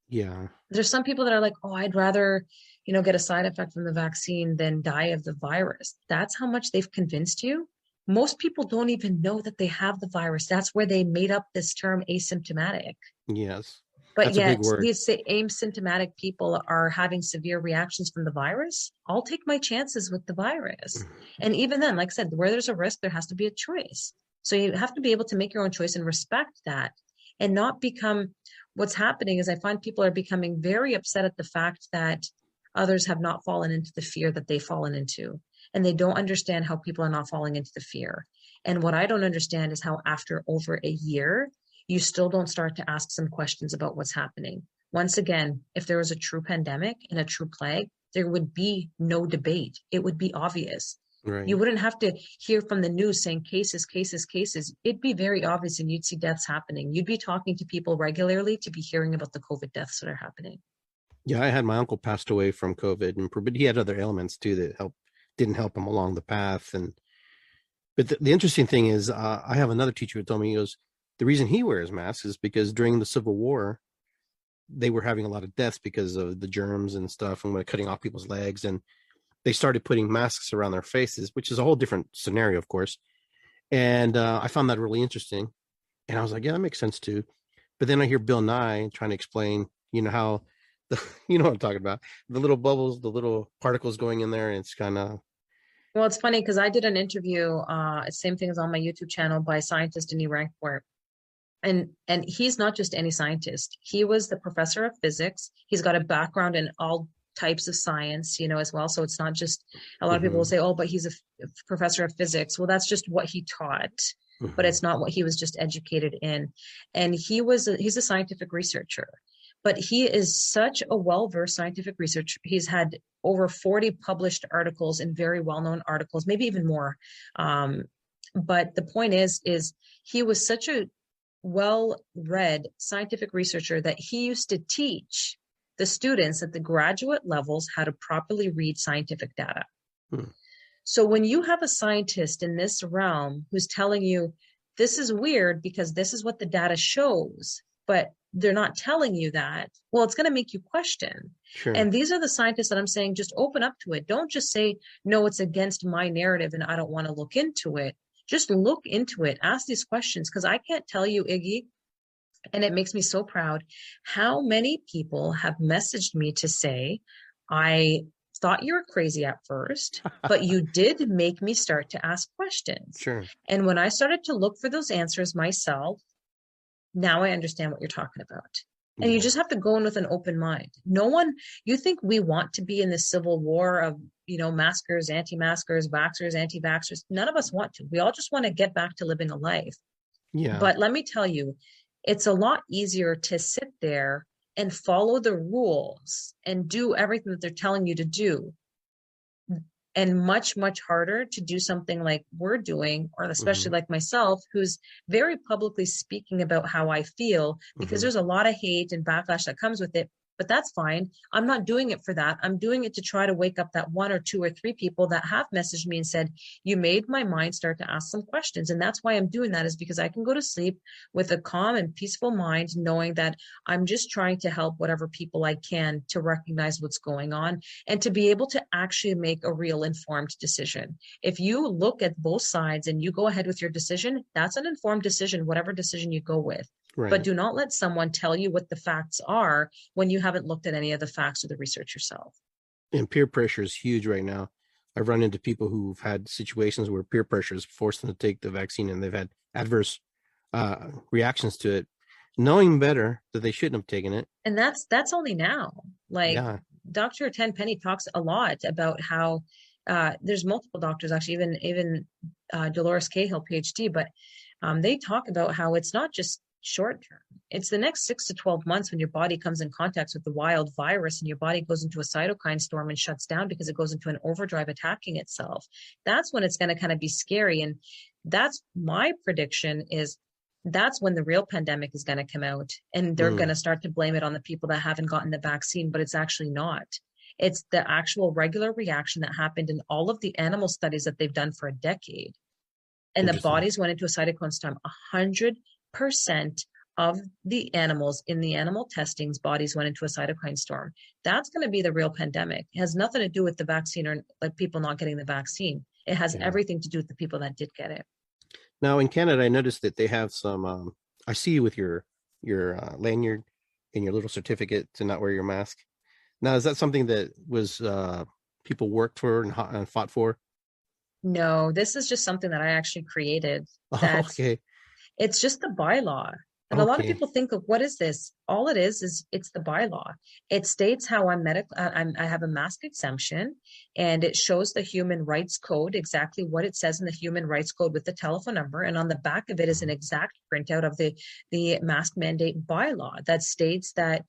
S2: there's some people that are like, oh, I'd rather, get a side effect from the vaccine than die of the virus. That's how much they've convinced you. Most people don't even know that they have the virus. That's where they made up this term asymptomatic.
S1: Yes.
S2: But yet these asymptomatic people are having severe reactions from the virus. I'll take my chances with the virus. And even then, like I said, where there's a risk, there has to be a choice. So you have to be able to make your own choice and respect that and not become. What's happening is I find people are becoming very upset at the fact that others have not fallen into the fear that they've fallen into. and they don't understand how people are not falling into the fear. And what I don't understand is how after over a year, you still don't start to ask some questions about what's happening. Once again, if there was a true pandemic and a true plague, there would be no debate. It would be obvious.
S1: Right.
S2: You wouldn't have to hear from the news saying cases, cases, cases. It'd be very obvious and you'd see deaths happening. You'd be talking to people regularly to be hearing about the COVID deaths that are happening.
S1: Yeah, I had my uncle passed away from COVID, but he had other ailments too that didn't help him along the path. But the interesting thing is, I have another teacher who told me, he goes, the reason he wears masks is because during the Civil War, they were having a lot of deaths because of the germs and stuff, and cutting off people's legs, and they started putting masks around their faces, which is a whole different scenario, of course. And I found that really interesting, and I was like, yeah, that makes sense too. But then I hear Bill Nye trying to explain, how you know what I'm talking about, the little bubbles, the little particles going in there, and it's kind of.
S2: Well, it's funny because I did an interview, same thing as on my YouTube channel, by scientist Denis Rancourt. And he's not just any scientist. He was the professor of physics. He's got a background in all types of science, as well. So it's not just, a lot of people will say, oh, but he's a professor of physics. Well, that's just what he taught, but it's not what he was just educated in. And he's a scientific researcher, but he is such a well-versed scientific researcher. He's had over 40 published articles in very well-known articles, maybe even more. But the point is he was such a well-read scientific researcher that he used to teach the students at the graduate levels how to properly read scientific data. So when you have a scientist in this realm who's telling you this is weird because this is what the data shows, but they're not telling you that, well, it's going to make you question.
S1: Sure.
S2: And these are the scientists that I'm saying, just open up to it. Don't just say, no, it's against my narrative and I don't want to look into it. Just look into it, ask these questions, because I can't tell you, Iggy, and it makes me so proud, how many people have messaged me to say, I thought you were crazy at first, but you did make me start to ask questions.
S1: Sure.
S2: And when I started to look for those answers myself, now I understand what you're talking about. And you just have to go in with an open mind. You think we want to be in this civil war of, maskers, anti-maskers, vaxxers, anti-vaxxers. None of us want to. We all just want to get back to living a life.
S1: Yeah.
S2: But let me tell you, it's a lot easier to sit there and follow the rules and do everything that they're telling you to do, and much, much harder to do something like we're doing, or especially like myself, who's very publicly speaking about how I feel, because there's a lot of hate and backlash that comes with it. But that's fine. I'm not doing it for that. I'm doing it to try to wake up that 1 or 2 or 3 people that have messaged me and said, you made my mind start to ask some questions. And that's why I'm doing that, is because I can go to sleep with a calm and peaceful mind, knowing that I'm just trying to help whatever people I can to recognize what's going on and to be able to actually make a real informed decision. If you look at both sides and you go ahead with your decision, that's an informed decision, whatever decision you go with. Right. But do not let someone tell you what the facts are when you haven't looked at any of the facts or the research yourself.
S1: And peer pressure is huge right now. I've run into people who've had situations where peer pressure has forced them to take the vaccine, and they've had adverse reactions to it, knowing better that they shouldn't have taken it.
S2: And that's only now. Dr. Tenpenny talks a lot about how there's multiple doctors, actually, even Dolores Cahill, PhD, but they talk about how it's not just short term. It's the next 6 to 12 months when your body comes in contact with the wild virus and your body goes into a cytokine storm and shuts down because it goes into an overdrive attacking itself. That's when it's going to kind of be scary. And that's my prediction, is that's when the real pandemic is going to come out, and they're going to start to blame it on the people that haven't gotten the vaccine, but it's actually not. It's the actual regular reaction that happened in all of the animal studies that they've done for a decade. And the bodies went into a cytokine storm. 100% of the animals in the animal testings, bodies went into a cytokine storm. That's going to be the real pandemic. It has nothing to do with the vaccine or like people not getting the vaccine. It has everything to do with the people that did get it.
S1: Now in Canada, I noticed that they have some, I see you with your lanyard and your little certificate to not wear your mask. Now, is that something that was people worked for and fought for?
S2: No, this is just something that I actually created.
S1: Okay.
S2: It's just the bylaw. And a lot of
S1: Okay.
S2: people think of, what is this? All it is it's the bylaw. It states how I have a mask exemption, and it shows the human rights code, exactly what it says in the human rights code with the telephone number. And on the back of it is an exact printout of the mask mandate bylaw that states that,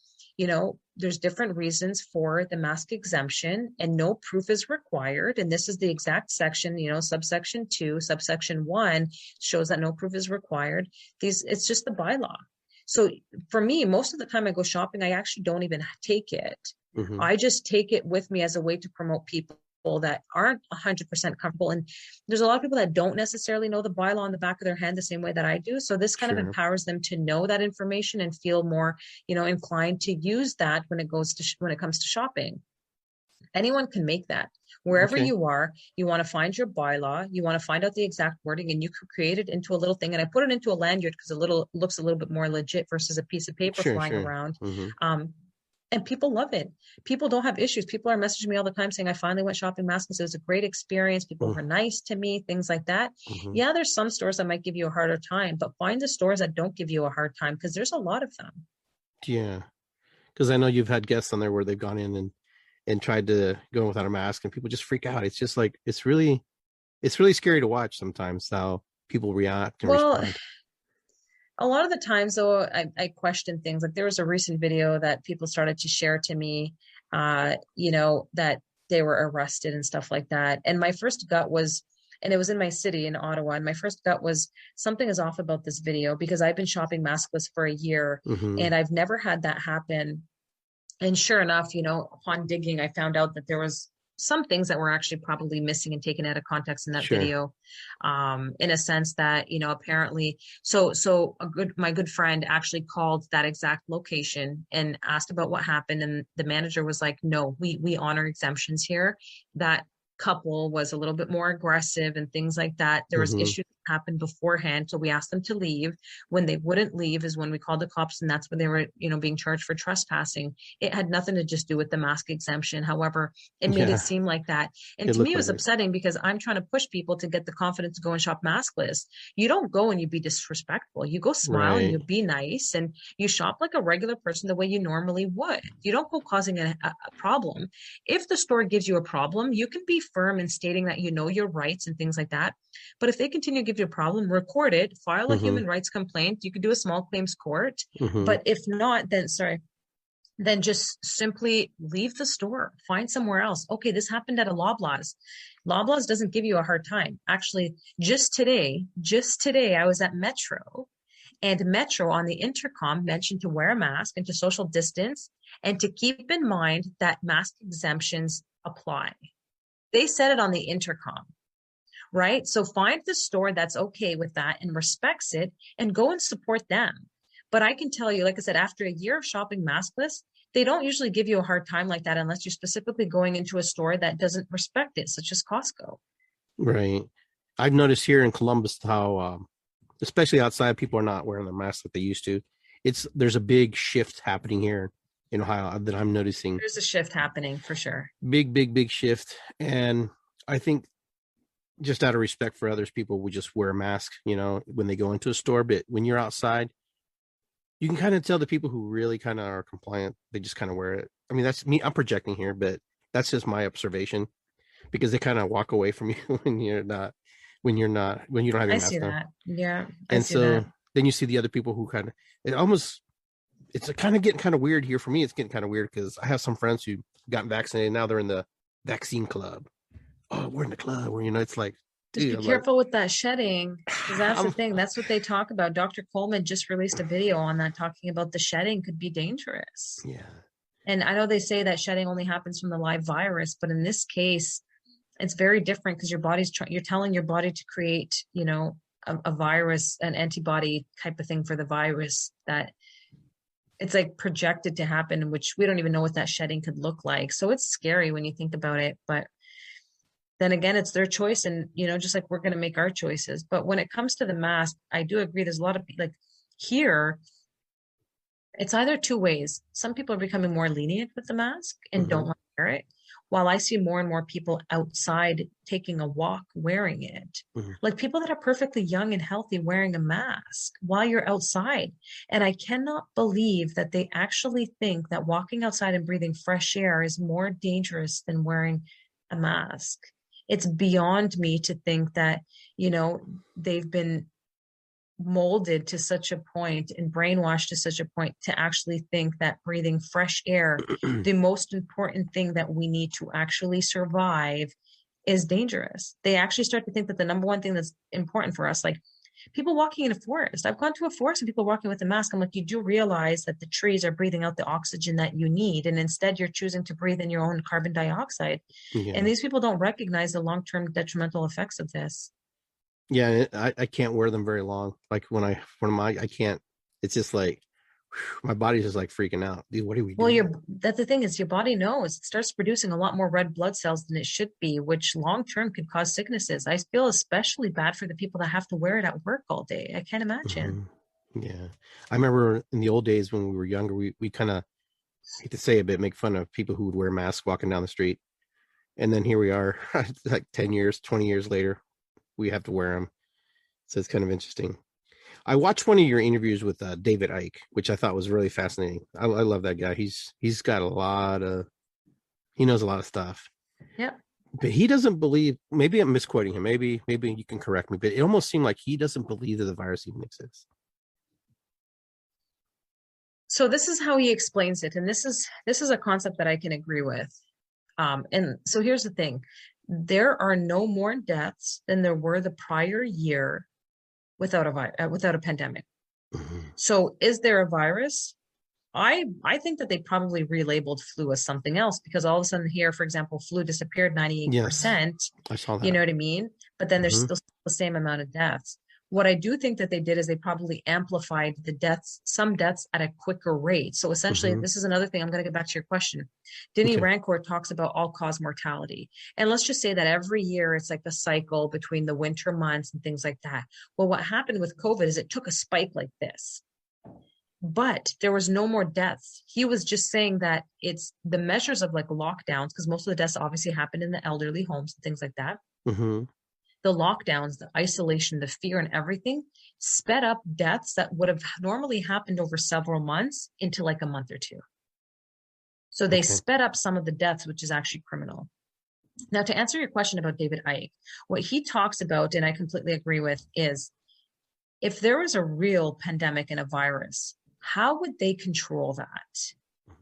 S2: there's different reasons for the mask exemption and no proof is required. And this is the exact section, subsection 2, subsection 1 shows that no proof is required. It's just the bylaw. So for me, most of the time I go shopping, I actually don't even take it.
S1: Mm-hmm.
S2: I just take it with me as a way to promote people that aren't 100% comfortable. And there's a lot of people that don't necessarily know the bylaw on the back of their hand the same way that I do. So this kind of empowers them to know that information and feel more, inclined to use that when it comes to shopping. Anyone can make that. Wherever you are, you want to find your bylaw, you want to find out the exact wording, and you could create it into a little thing. And I put it into a lanyard because looks a little bit more legit versus a piece of paper flying around.
S1: Mm-hmm.
S2: And people love it. People don't have issues. People are messaging me all the time saying, I finally went shopping maskless. It was a great experience. People were nice to me, things like that.
S1: Mm-hmm.
S2: Yeah, there's some stores that might give you a harder time, but find the stores that don't give you a hard time, because there's a lot of them.
S1: Yeah. Because I know you've had guests on there where they've gone in and tried to go without a mask, and people just freak out. It's just like, it's really scary to watch sometimes how people react and respond.
S2: A lot of the times, though, I question things. Like there was a recent video that people started to share to me, that they were arrested and stuff like that. And my first gut was, and it was in my city in Ottawa, and my first gut was, something is off about this video, because I've been shopping maskless for a year and I've never had that happen. And sure enough, upon digging, I found out that there was some things that were actually probably missing and taken out of context in that video, in a sense that, apparently, so my good friend actually called that exact location and asked about what happened. And the manager was like, no, we honor exemptions here. That couple was a little bit more aggressive and things like that. There was issues that happened beforehand. So we asked them to leave. When they wouldn't leave is when we called the cops, and that's when they were, being charged for trespassing. It had nothing to just do with the mask exemption. However, it made it seem like that. And to me, it was upsetting, because I'm trying to push people to get the confidence to go and shop maskless. You don't go and you be disrespectful. You go smile and you be nice, and you shop like a regular person the way you normally would. You don't go causing a problem. If the store gives you a problem, you can be firm in stating that you know your rights and things like that. But if they continue to give you a problem, record it, file a human rights complaint. You could do a small claims court. But if not, then just simply leave the store, find somewhere else. Okay, this happened at a Loblaws. Loblaws doesn't give you a hard time. Actually, just today, I was at Metro, and Metro on the intercom mentioned to wear a mask and to social distance and to keep in mind that mask exemptions apply. They said it on the intercom, right? So find the store that's okay with that and respects it, and go and support them. But I can tell you, like I said, after a year of shopping maskless, they don't usually give you a hard time like that unless you're specifically going into a store that doesn't respect it, such as Costco.
S1: Right. I've noticed here in Columbus how, especially outside, people are not wearing their masks like they used to. There's a big shift happening here in Ohio that I'm noticing.
S2: There's a shift happening for sure.
S1: Big shift. And I think just out of respect for others, people would just wear a mask, when they go into a store. But when you're outside, you can kind of tell the people who really kind of are compliant, they just kind of wear it. I mean, that's me. I'm projecting here, but that's just my observation, because they kind of walk away from you when you don't have your mask on.
S2: That. Yeah.
S1: And so then you see the other people who kind of, it's kind of getting kind of weird here for me. It's getting kind of weird because I have some friends who got vaccinated. Now they're in the vaccine club. Oh, we're in the club where, it's like,
S2: just be careful with that shedding, because that's the thing. That's what they talk about. Dr. Coleman just released a video on that, talking about the shedding could be dangerous.
S1: Yeah.
S2: And I know they say that shedding only happens from the live virus, but in this case, it's very different, because your body's you're telling your body to create, a virus, an antibody type of thing for the virus, that it's like projected to happen, which we don't even know what that shedding could look like. So it's scary when you think about it, but then again, it's their choice. And, just like we're going to make our choices. But when it comes to the mask, I do agree. There's a lot of like here, it's either two ways. Some people are becoming more lenient with the mask and don't want to wear it, while I see more and more people outside taking a walk wearing it.
S1: Mhm.
S2: Like people that are perfectly young and healthy wearing a mask while you're outside. And I cannot believe that they actually think that walking outside and breathing fresh air is more dangerous than wearing a mask. It's beyond me to think that, they've been molded to such a point and brainwashed to such a point to actually think that breathing fresh air, the most important thing that we need to actually survive, is dangerous. They actually start to think that the number one thing that's important for us, like people walking in a forest. I've gone to a forest and people walking with a mask. I'm like, you do realize that the trees are breathing out the oxygen that you need, and instead you're choosing to breathe in your own carbon dioxide. And
S1: Yeah.
S2: these people don't recognize the long-term detrimental effects of this.
S1: Yeah. I can't wear them very long. Like I can't, it's just like, my body's just like freaking out. Dude, what are we
S2: Well,
S1: doing?
S2: that's the thing is your body knows it starts producing a lot more red blood cells than it should be, which long term could cause sicknesses. I feel especially bad for the people that have to wear it at work all day. I can't imagine.
S1: Mhm. Yeah. I remember in the old days when we were younger, we kind of, hate to say it, but make fun of people who would wear masks walking down the street. And then here we are, like 10 years, 20 years later, we have to wear them. So it's kind of interesting. I watched one of your interviews with David Icke, which I thought was really fascinating. I love that guy. He's got he knows a lot of stuff,
S2: Yeah.
S1: but he doesn't believe. Maybe I'm misquoting him. Maybe you can correct me. But it almost seemed like he doesn't believe that the virus even exists.
S2: So this is how he explains it, and this is a concept that I can agree with. And so here's the thing: there are no more deaths than there were the prior year without a pandemic.
S1: Mm-hmm.
S2: So is there a virus? I think that they probably relabeled flu as something else because all of a sudden here, for example, flu disappeared
S1: Yes,
S2: 98%.
S1: I saw
S2: You
S1: that.
S2: know what I mean? But then there's
S1: Mm-hmm.
S2: still the same amount of deaths. What I do think that they did is they probably amplified some deaths at a quicker rate. So essentially,
S1: Mm-hmm.
S2: this is another thing. I'm going to get back to your question. Denis
S1: Okay.
S2: Rancourt talks about all cause mortality. And let's just say that every year it's like a cycle between the winter months and things like that. Well, what happened with COVID is it took a spike like this, but there was no more deaths. He was just saying that it's the measures of like lockdowns, because most of the deaths obviously happened in the elderly homes and things like that.
S1: Mm-hmm.
S2: The lockdowns, the isolation, the fear, and everything sped up deaths that would have normally happened over several months into like a month or two. So they
S1: Okay.
S2: sped up some of the deaths, which is actually criminal. Now, to answer your question about David Icke, what he talks about, and I completely agree with, is if there was a real pandemic and a virus, how would they control that?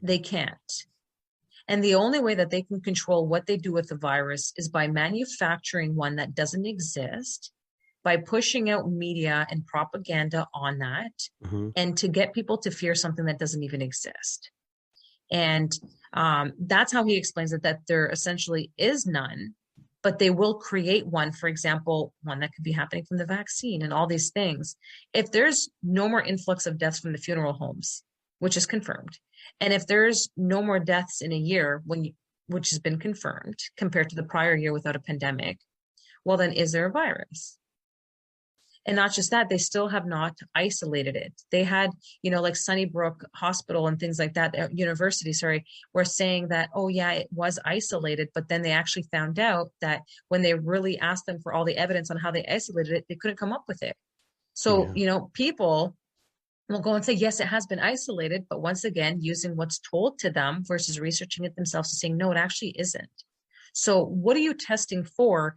S2: They can't. And the only way that they can control what they do with the virus is by manufacturing one that doesn't exist, by pushing out media and propaganda on that,
S1: Mm-hmm.
S2: and to get people to fear something that doesn't even exist. And that's how he explains it, that there essentially is none, but they will create one, for example, one that could be happening from the vaccine and all these things. If there's no more influx of deaths from the funeral homes, which is confirmed, and if there's no more deaths in a year which has been confirmed compared to the prior year without a pandemic, well, then is there a virus? And not just that, they still have not isolated it. They had, like Sunnybrook Hospital and things like that, university, sorry, were saying that, oh yeah, it was isolated, but then they actually found out that when they really asked them for all the evidence on how they isolated it, they couldn't come up with it. So,
S1: Yeah.
S2: people will go and say, yes, it has been isolated, but once again, using what's told to them versus researching it themselves and saying, no, it actually isn't. So what are you testing for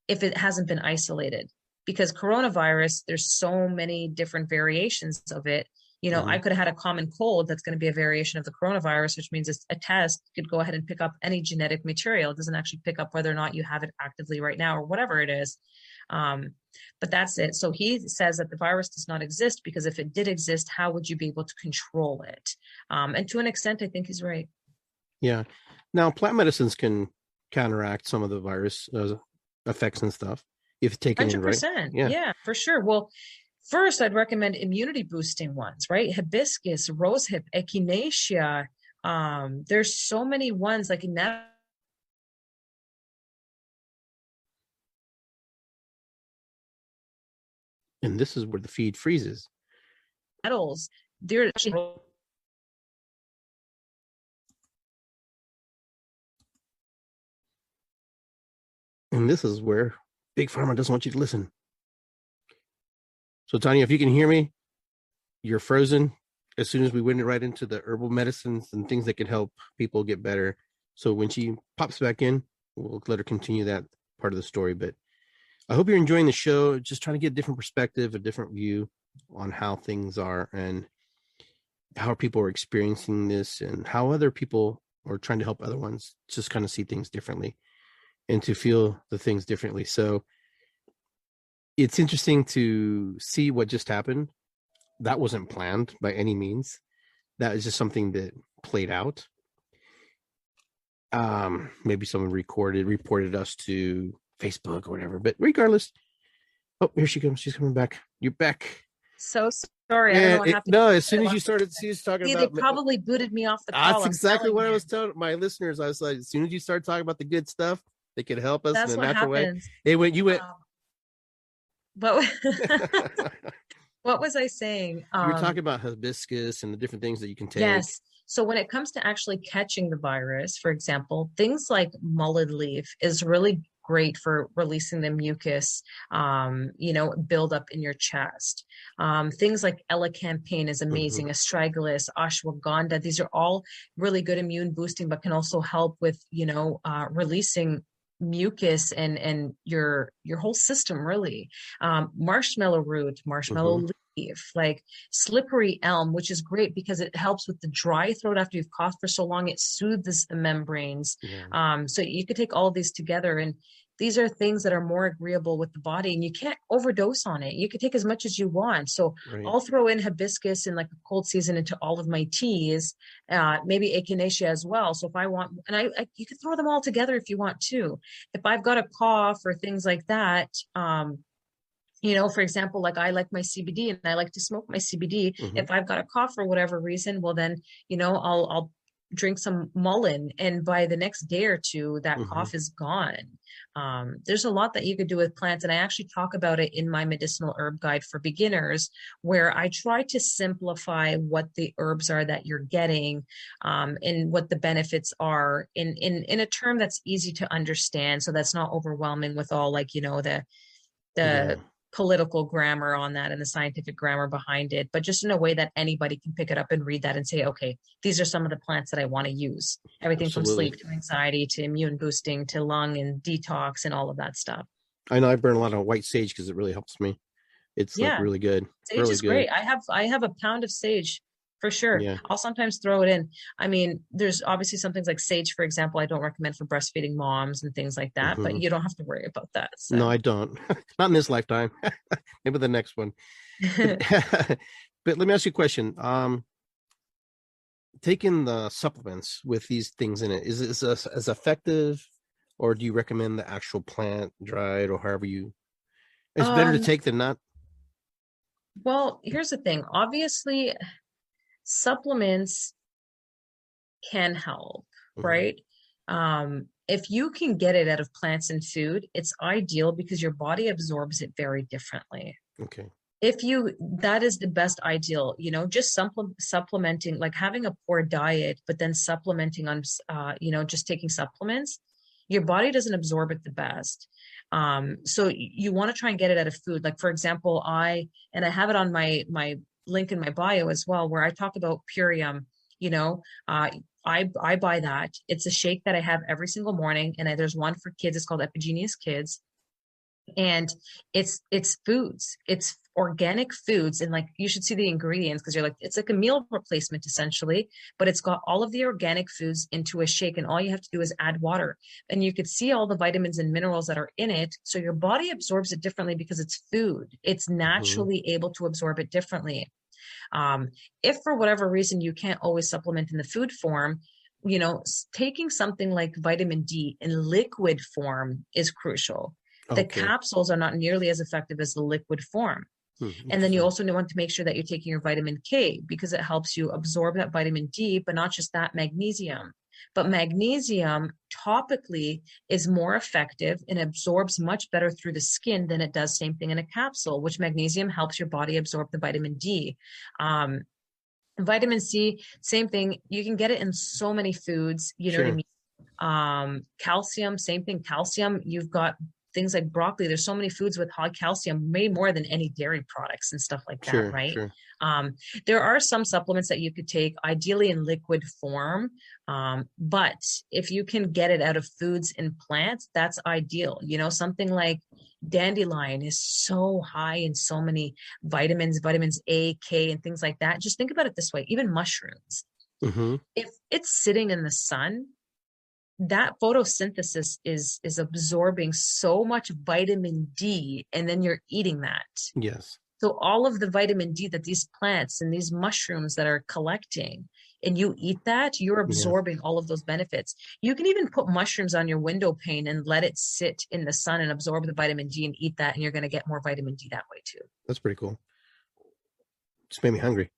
S2: if it hasn't been isolated? Because coronavirus, there's so many different variations of it.
S1: Mm-hmm.
S2: I could have had a common cold that's going to be a variation of the coronavirus, which means it's a test could go ahead and pick up any genetic material. It doesn't actually pick up whether or not you have it actively right now or whatever it is. But that's it. So he says that the virus does not exist because if it did exist, how would you be able to control it? And to an extent, I think he's right.
S1: Yeah. Now, plant medicines can counteract some of the virus effects and stuff if taken in right.
S2: 100%.
S1: Yeah.
S2: Yeah, for sure. Well, first, I'd recommend immunity boosting ones, right? Hibiscus, rosehip, echinacea. There's so many ones like
S1: And this is where the feed freezes.
S2: nettles. They're actually
S1: And this is where Big Pharma doesn't want you to listen. So, Tanya, if you can hear me, you're frozen. As soon as we went right into the herbal medicines and things that can help people get better. So when she pops back in, we'll let her continue that part of the story. But I hope you're enjoying the show. Just trying to get a different perspective, a different view on how things are and how people are experiencing this and how other people are trying to help other ones just kind of see things differently and to feel the things differently. So it's interesting to see what just happened. That wasn't planned by any means. That is just something that played out. Maybe someone reported us to Facebook or whatever, but regardless. Oh, here she comes. She's coming back. You're back.
S2: So sorry. I don't know what happened.
S1: No, as soon as you started, she's talking about.
S2: They probably booted me off the call.
S1: That's exactly what I was telling my listeners. I was like, as soon as you start talking about the good stuff that could help us in a natural way, you went.
S2: But what was I saying?
S1: You were talking about hibiscus and the different things that you can take.
S2: Yes. So when it comes to actually catching the virus, for example, things like mullein leaf is really great for releasing the mucus, build up in your chest. Things like elecampane is amazing, astragalus, ashwagandha. These are all really good immune boosting, but can also help with, releasing mucus and your whole system, really. Marshmallow root, marshmallow leaf, like slippery elm, which is great because it helps with the dry throat after you've coughed for so long. It soothes the membranes. So you could take all of these together, and these are things that are more agreeable with the body, and you can't overdose on it. You could take as much as you want. So I'll throw in hibiscus in like a cold season into all of my teas, maybe echinacea as well. So if I want, and you can throw them all together if you want to. If I've got a cough or things like that, for example, like I like my CBD and I like to smoke my CBD. If I've got a cough for whatever reason, well then, I'll drink some mullein, and by the next day or two, that cough is gone. There's a lot that you could do with plants, and I actually talk about it in my medicinal herb guide for beginners, where I try to simplify what the herbs are that you're getting, and what the benefits are in a term that's easy to understand, so that's not overwhelming with all the political grammar on that and the scientific grammar behind it, but just in a way that anybody can pick it up and read that and say, okay, these are some of the plants that I want to use. Everything from sleep to anxiety to immune boosting to lung and detox and all of that stuff.
S1: I know I burn a lot of white sage because it really helps me. It's like really good.
S2: Sage
S1: really
S2: is great. I have a pound of sage for sure.
S1: Yeah.
S2: I'll sometimes throw it in. I mean, there's obviously some things like sage, for example, I don't recommend for breastfeeding moms and things like that, but you don't have to worry about that. So.
S1: No, I don't. Not in this lifetime. Maybe the next one. But let me ask you a question. Taking the supplements with these things in it, is it as effective, or do you recommend the actual plant dried, or however you? It's better to take than not.
S2: Well, here's the thing. Obviously, supplements can help, right? If you can get it out of plants and food, it's ideal because your body absorbs it very differently.
S1: Okay.
S2: That is the best ideal, just supplementing, like having a poor diet, but then supplementing on, just taking supplements, your body doesn't absorb it the best. So you want to try and get it out of food. Like, for example, I have it on my link in my bio as well, where I talk about Purium. I buy that. It's a shake that I have every single morning, and there's one for kids. It's called Epigenius Kids, and it's foods. It's organic foods, and like you should see the ingredients because you're like, it's like a meal replacement essentially, but it's got all of the organic foods into a shake, and all you have to do is add water, and you could see all the vitamins and minerals that are in it. So your body absorbs it differently because it's food. It's naturally able to absorb it differently. If for whatever reason you can't always supplement in the food form, taking something like vitamin D in liquid form is crucial. Okay. The capsules are not nearly as effective as the liquid form. And then you also want to make sure that you're taking your vitamin K because it helps you absorb that vitamin D, but not just that, magnesium. But magnesium topically is more effective and absorbs much better through the skin than it does same thing in a capsule, which magnesium helps your body absorb the vitamin D. Vitamin C, same thing. You can get it in so many foods, you know what I mean? Calcium, same thing. Calcium, you've got things like broccoli. There's so many foods with high calcium, way more than any dairy products and stuff like that,
S1: Sure,
S2: right?
S1: sure.
S2: Um, there are some supplements that you could take, ideally in liquid form. But if you can get it out of foods and plants, that's ideal. You know, something like dandelion is so high in so many vitamins A, K, and things like that. Just think about it this way, even mushrooms.
S1: Mm-hmm.
S2: If it's sitting in the sun, that photosynthesis is absorbing so much vitamin D, and then you're eating that.
S1: Yes.
S2: So all of the vitamin D that these plants and these mushrooms that are collecting, and you eat that, you're
S1: Yeah.
S2: absorbing all of those benefits. You can even put mushrooms on your window pane and let it sit in the sun and absorb the vitamin D and eat that, and you're going to get more vitamin D that way too.
S1: That's pretty cool. Just made me hungry.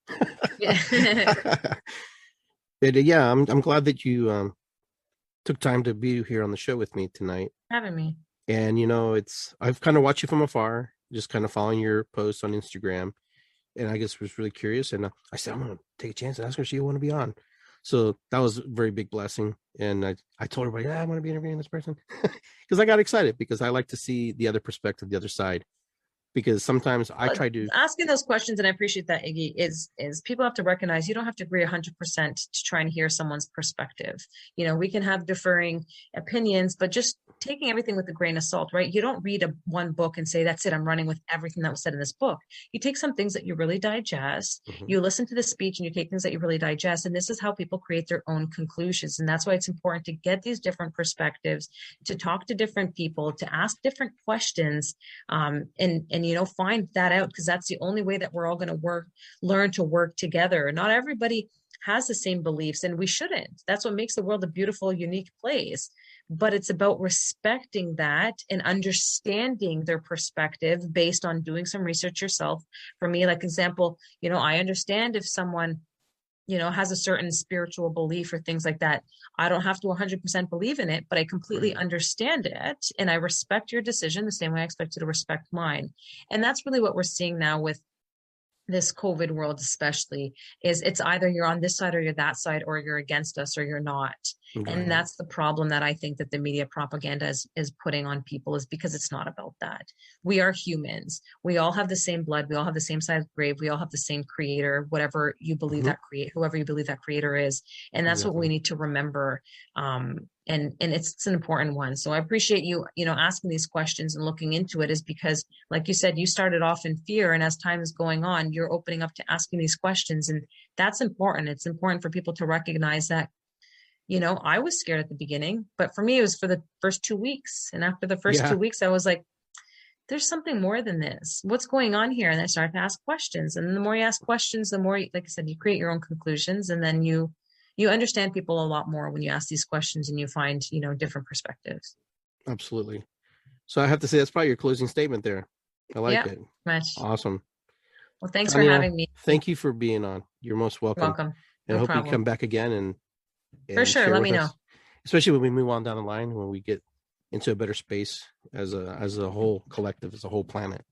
S2: Yeah.
S1: But yeah, I'm glad that you took time to be here on the show with me tonight.
S2: Having me.
S1: And I've kind of watched you from afar, just kind of following your posts on Instagram, and I guess was really curious. And I said, I'm gonna take a chance and ask her if she want to be on. So that was a very big blessing. And I told everybody, yeah, I want to be interviewing this person because I got excited because I like to see the other perspective, the other side. Because sometimes I try to.
S2: Asking those questions, and I appreciate that, Iggy, is people have to recognize you don't have to agree 100% to try and hear someone's perspective. You know, we can have differing opinions, but just taking everything with a grain of salt, right? You don't read one book and say, that's it, I'm running with everything that was said in this book. You take some things that you really digest, you listen to the speech, and you take things that you really digest. And this is how people create their own conclusions. And that's why it's important to get these different perspectives, to talk to different people, to ask different questions, and find that out, because that's the only way that we're all going to learn to work together. Not everybody has the same beliefs, and we shouldn't. That's what makes the world a beautiful, unique place. But it's about respecting that and understanding their perspective based on doing some research yourself. For me, like example, I understand if someone has a certain spiritual belief or things like that. I don't have to 100% believe in it, but I completely understand it. And I respect your decision the same way I expect you to respect mine. And that's really what we're seeing now with this COVID world, especially, is it's either you're on this side or you're that side, or you're against us or you're not.
S1: Right.
S2: And that's the problem that I think that the media propaganda is putting on people, is because it's not about that. We are humans. We all have the same blood. We all have the same size grave. We all have the same creator, whatever you believe whoever you believe that creator is. And that's what we need to remember. And it's an important one. So I appreciate you, asking these questions and looking into it, is because, like you said, you started off in fear, and as time is going on, you're opening up to asking these questions. And that's important. It's important for people to recognize that, I was scared at the beginning, but for me, it was for the first 2 weeks. And after the first 2 weeks, I was like, there's something more than this. What's going on here? And I started to ask questions. And the more you ask questions, the more, like I said, you create your own conclusions, and then you understand people a lot more when you ask these questions and you find, different perspectives.
S1: Absolutely. So I have to say, that's probably your closing statement there. I like it.
S2: Much.
S1: Awesome.
S2: Well, thanks
S1: Tania,
S2: for having me.
S1: Thank you for being on. You're most welcome.
S2: Welcome.
S1: And I hope you come back again and
S2: for sure. Let me know.
S1: Especially when we move on down the line, when we get into a better space as a whole collective, as a whole planet.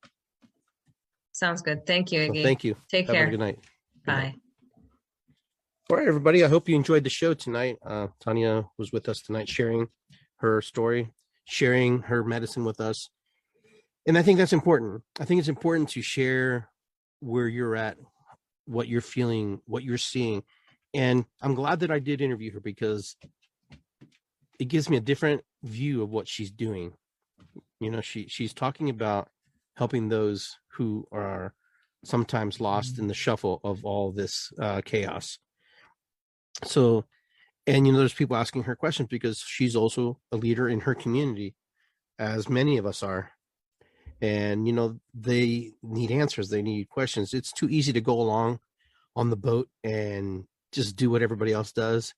S2: Sounds good. Thank you, Iggy.
S1: So thank you.
S2: Take care.
S1: Have a good night.
S2: Bye.
S1: All right, everybody. I hope you enjoyed the show tonight. Tania was with us tonight, sharing her story, sharing her medicine with us. And I think that's important. I think it's important to share where you're at, what you're feeling, what you're seeing. And I'm glad that I did interview her, because it gives me a different view of what she's doing. She's talking about helping those who are sometimes lost in the shuffle of all this chaos. So, and there's people asking her questions because she's also a leader in her community, as many of us are. And, they need answers. They need questions. It's too easy to go along on the boat and just do what everybody else does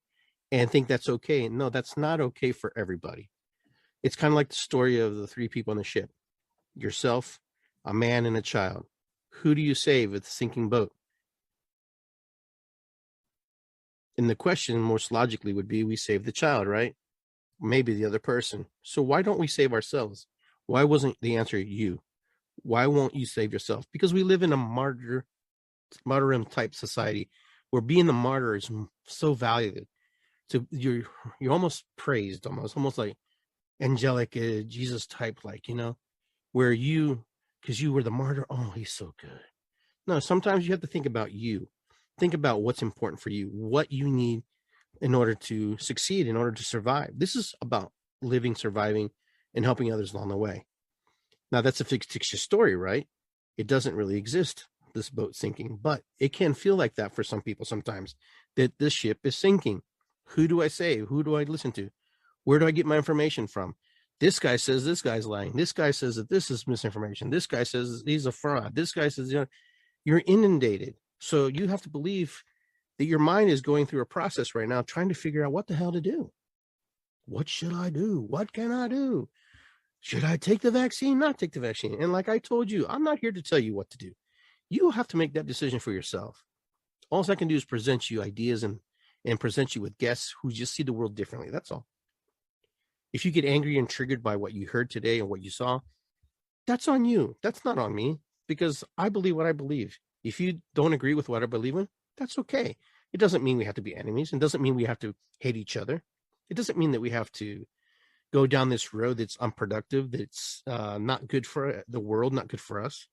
S1: and think that's okay. No, that's not okay for everybody. It's kind of like the story of the 3 people on the ship: yourself, a man, and a child. Who do you save at the sinking boat? And the question most logically would be, we save the child, right? Maybe the other person. So why don't we save ourselves? Why wasn't the answer you? Why won't you save yourself? Because we live in a martyrdom type society where being the martyr is so valued. So you're almost praised, almost like angelic, Jesus type, like, where because you were the martyr. Oh, he's so good. No, sometimes you have to think about you. Think about what's important for you, what you need in order to succeed, in order to survive. This is about living, surviving, and helping others along the way. Now, that's a fictitious story, right? It doesn't really exist, this boat sinking, but it can feel like that for some people sometimes, that this ship is sinking. Who do I say? Who do I listen to? Where do I get my information from? This guy says this guy's lying. This guy says that this is misinformation. This guy says he's a fraud. This guy says, you're inundated. So you have to believe that your mind is going through a process right now, trying to figure out what the hell to do. What should I do? What can I do? Should I take the vaccine? Not take the vaccine? And like I told you, I'm not here to tell you what to do. You have to make that decision for yourself. All I can do is present you ideas and present you with guests who just see the world differently. That's all. If you get angry and triggered by what you heard today and what you saw, that's on you. That's not on me, because I believe what I believe. If you don't agree with what I believe in, that's okay. It doesn't mean we have to be enemies. It doesn't mean we have to hate each other. It doesn't mean that we have to go down this road that's unproductive, that's not good for the world, not good for us.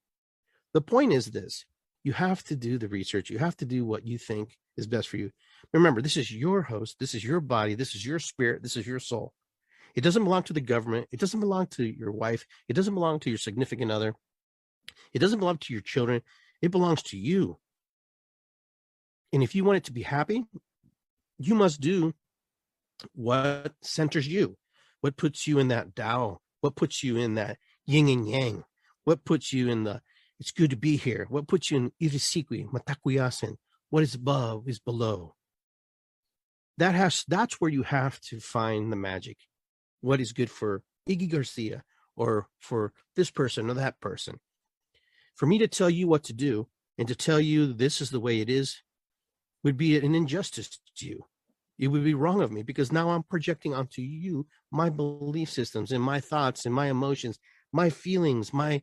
S1: The point is this: you have to do the research. You have to do what you think is best for you. Remember, this is your host. This is your body. This is your spirit. This is your soul. It doesn't belong to the government. It doesn't belong to your wife. It doesn't belong to your significant other. It doesn't belong to your children. It belongs to you. And if you want it to be happy, you must do what centers you, what puts you in that Tao, what puts you in that yin and yang, what puts you in the it's good to be here, what puts you in irisikwi, matakuyasen, what is above is below. That's where you have to find the magic. What is good for Iggy Garcia or for this person or that person. For me to tell you what to do and to tell you this is the way it is would be an injustice to you. It would be wrong of me, because now I'm projecting onto you my belief systems and my thoughts and my emotions, my feelings, my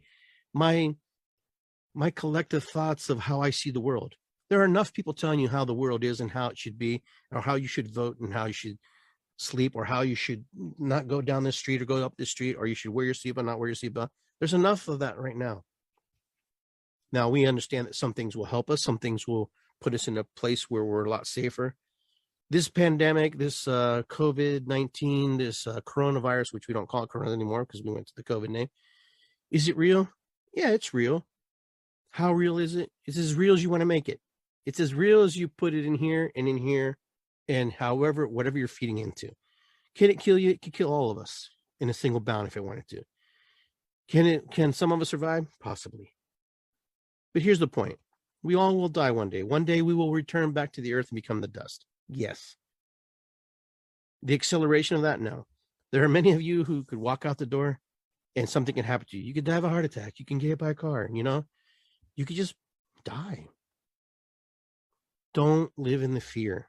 S1: collective thoughts of how I see the world. There are enough people telling you how the world is and how it should be, or how you should vote and how you should sleep, or how you should not go down this street or go up this street, or you should wear your seatbelt, not wear your seatbelt. There's enough of that right now. Now, we understand that some things will help us. Some things will put us in a place where we're a lot safer. This pandemic, this COVID-19, this coronavirus, which we don't call it corona anymore because we went to the COVID name. Is it real? Yeah, it's real. How real is it? It's as real as you want to make it. It's as real as you put it in here and in here, and whatever you're feeding into. Can it kill you? It could kill all of us in a single bound if it wanted to. Can some of us survive? Possibly. But here's the point. We all will die one day. One day we will return back to the earth and become the dust. Yes. The acceleration of that? No. There are many of you who could walk out the door and something can happen to you. You could die of a heart attack. You can get hit by a car, You could just die. Don't live in the fear.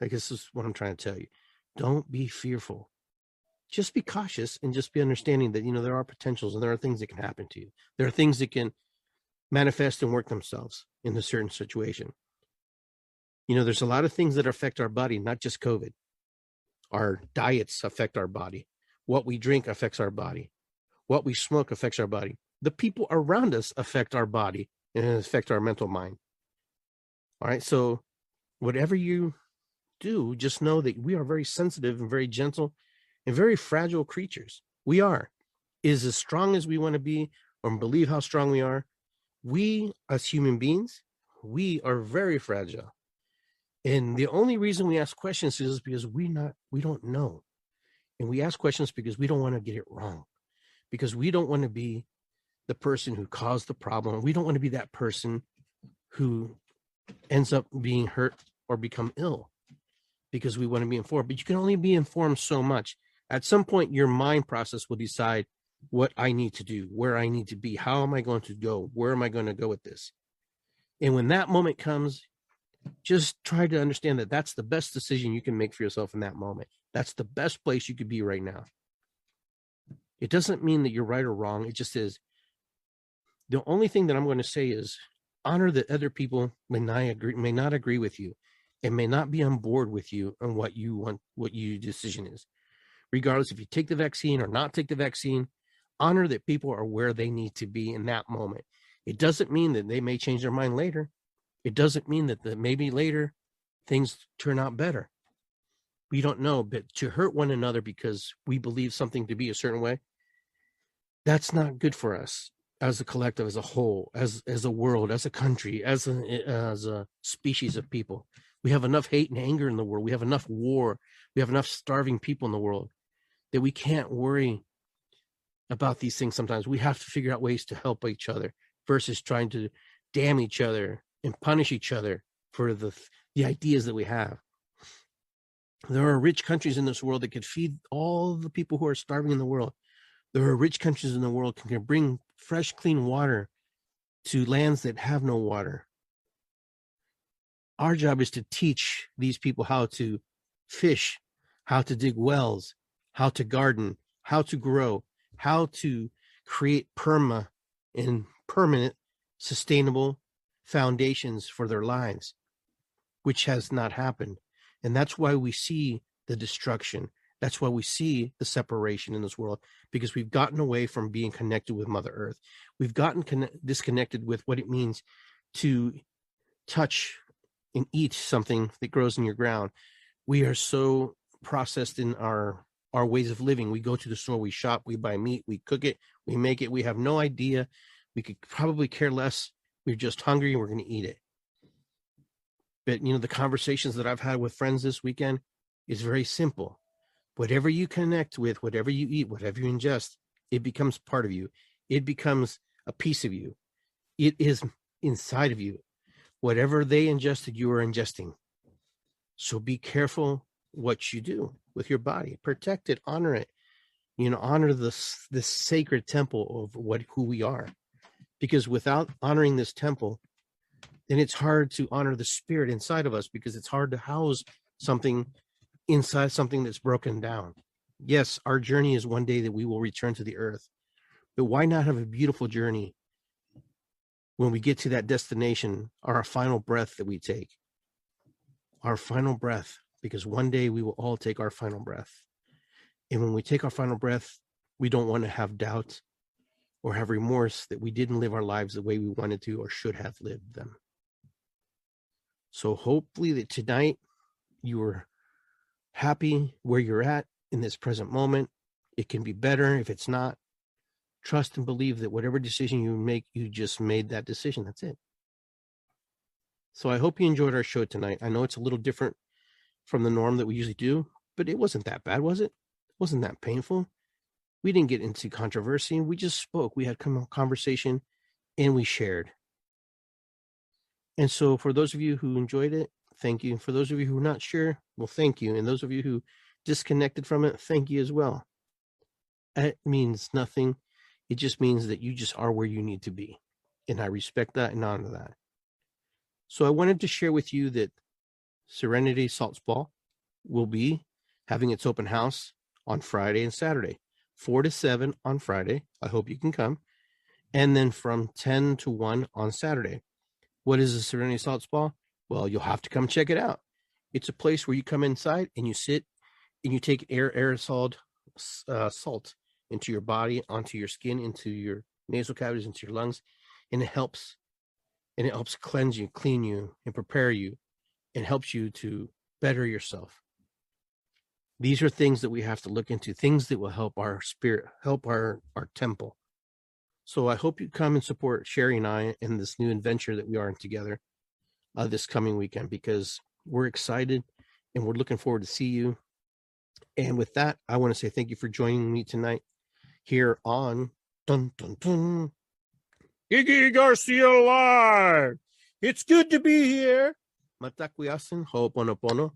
S1: I guess this is what I'm trying to tell you. Don't be fearful. Just be cautious and just be understanding that, there are potentials and there are things that can happen to you. There are things that can manifest and work themselves in a certain situation. There's a lot of things that affect our body, not just COVID. Our diets affect our body. What we drink affects our body. What we smoke affects our body. The people around us affect our body and affect our mental mind. All right. So whatever you do, just know that we are very sensitive and very gentle and very fragile creatures. We are. Is as strong as we want to be or believe how strong we are. We, as human beings, we are very fragile. And the only reason we ask questions is because we don't know. And we ask questions because we don't want to get it wrong. Because we don't want to be the person who caused the problem. We don't want to be that person who ends up being hurt or become ill, because we want to be informed. But you can only be informed so much. At some point, your mind process will decide what I need to do, where I need to be, how am I going to go, where am I going to go with this? And when that moment comes, just try to understand that that's the best decision you can make for yourself in that moment. That's the best place you could be right now. It doesn't mean that you're right or wrong. It just is. The only thing that I'm going to say is honor that other people may not agree with you. and may not be on board with you on what you want, what your decision is. Regardless if you take the vaccine or not take the vaccine, honor that people are where they need to be in that moment. It doesn't mean that they may change their mind later. It doesn't mean that maybe later things turn out better. We don't know, but to hurt one another because we believe something to be a certain way, that's not good for us as a collective, as a whole, as a world, as a country, as a species of people. We have enough hate and anger in the world. We have enough war. We have enough starving people in the world that we can't worry about these things. Sometimes we have to figure out ways to help each other versus trying to damn each other and punish each other for the ideas that we have. There are rich countries in this world that could feed all the people who are starving in the world. There are rich countries in the world that can bring fresh, clean water to lands that have no water. Our job is to teach these people how to fish, how to dig wells, how to garden, how to grow, how to create permanent, sustainable foundations for their lives, which has not happened. And that's why we see the destruction. That's why we see the separation in this world, because we've gotten away from being connected with Mother Earth. We've gotten disconnected with what it means to touch and eat something that grows in your ground. We are so processed in our ways of living. We go to the store, we shop, we buy meat, we cook it, we make it. We have no idea. We could probably care less. We're just hungry and we're going to eat it. But, the conversations that I've had with friends this weekend is very simple. Whatever you connect with, whatever you eat, whatever you ingest, it becomes part of you. It becomes a piece of you. It is inside of you. Whatever they ingested, you are ingesting. So be careful what you do with your body. Protect it, honor it. Honor this sacred temple of who we are. Because without honoring this temple, then it's hard to honor the spirit inside of us, because it's hard to house something inside something that's broken down. Yes, our journey is one day that we will return to the earth, but why not have a beautiful journey when we get to that destination, or our final breath that we take? Our final breath, because one day we will all take our final breath. And when we take our final breath, we don't want to have doubt or have remorse that we didn't live our lives the way we wanted to or should have lived them. So hopefully that tonight you were happy where you're at in this present moment. It can be better if it's not. Trust and believe that whatever decision you make, you just made that decision. That's it. So I hope you enjoyed our show tonight. I know it's a little different from the norm that we usually do, but it wasn't that bad, was it? It wasn't that painful. We didn't get into controversy. We just spoke. We had conversation and we shared. And so for those of you who enjoyed it, thank you. For those of you who are not sure, well, thank you. And those of you who disconnected from it, thank you as well. It means nothing. It just means that you just are where you need to be. And I respect that and honor that. So I wanted to share with you that Serenity Salt Spa will be having its open house on Friday and Saturday, 4 to 7 on Friday. I hope you can come. And then from 10 to 1 on Saturday. What is a Serenity Salt Spa? Well, you'll have to come check it out. It's a place where you come inside and you sit and you take aerosol salt into your body, onto your skin, into your nasal cavities, into your lungs, and it helps cleanse you, clean you, and prepare you, and helps you to better yourself. These are things that we have to look into, things that will help our spirit, help our temple. So I hope you come and support Sherry and I in this new adventure that we are in together this coming weekend, because we're excited and we're looking forward to see you. And with that, I want to say thank you for joining me tonight here on Dun Dun Dun Iggy Garcia Live. It's good to be here. Matakuyasin, ho'oponopono.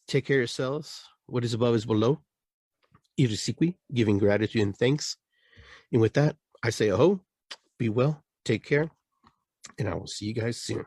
S1: Take care of yourselves. What is above is below. Irisikwi, giving gratitude and thanks. And with that, I say aho, be well, take care, and I will see you guys soon.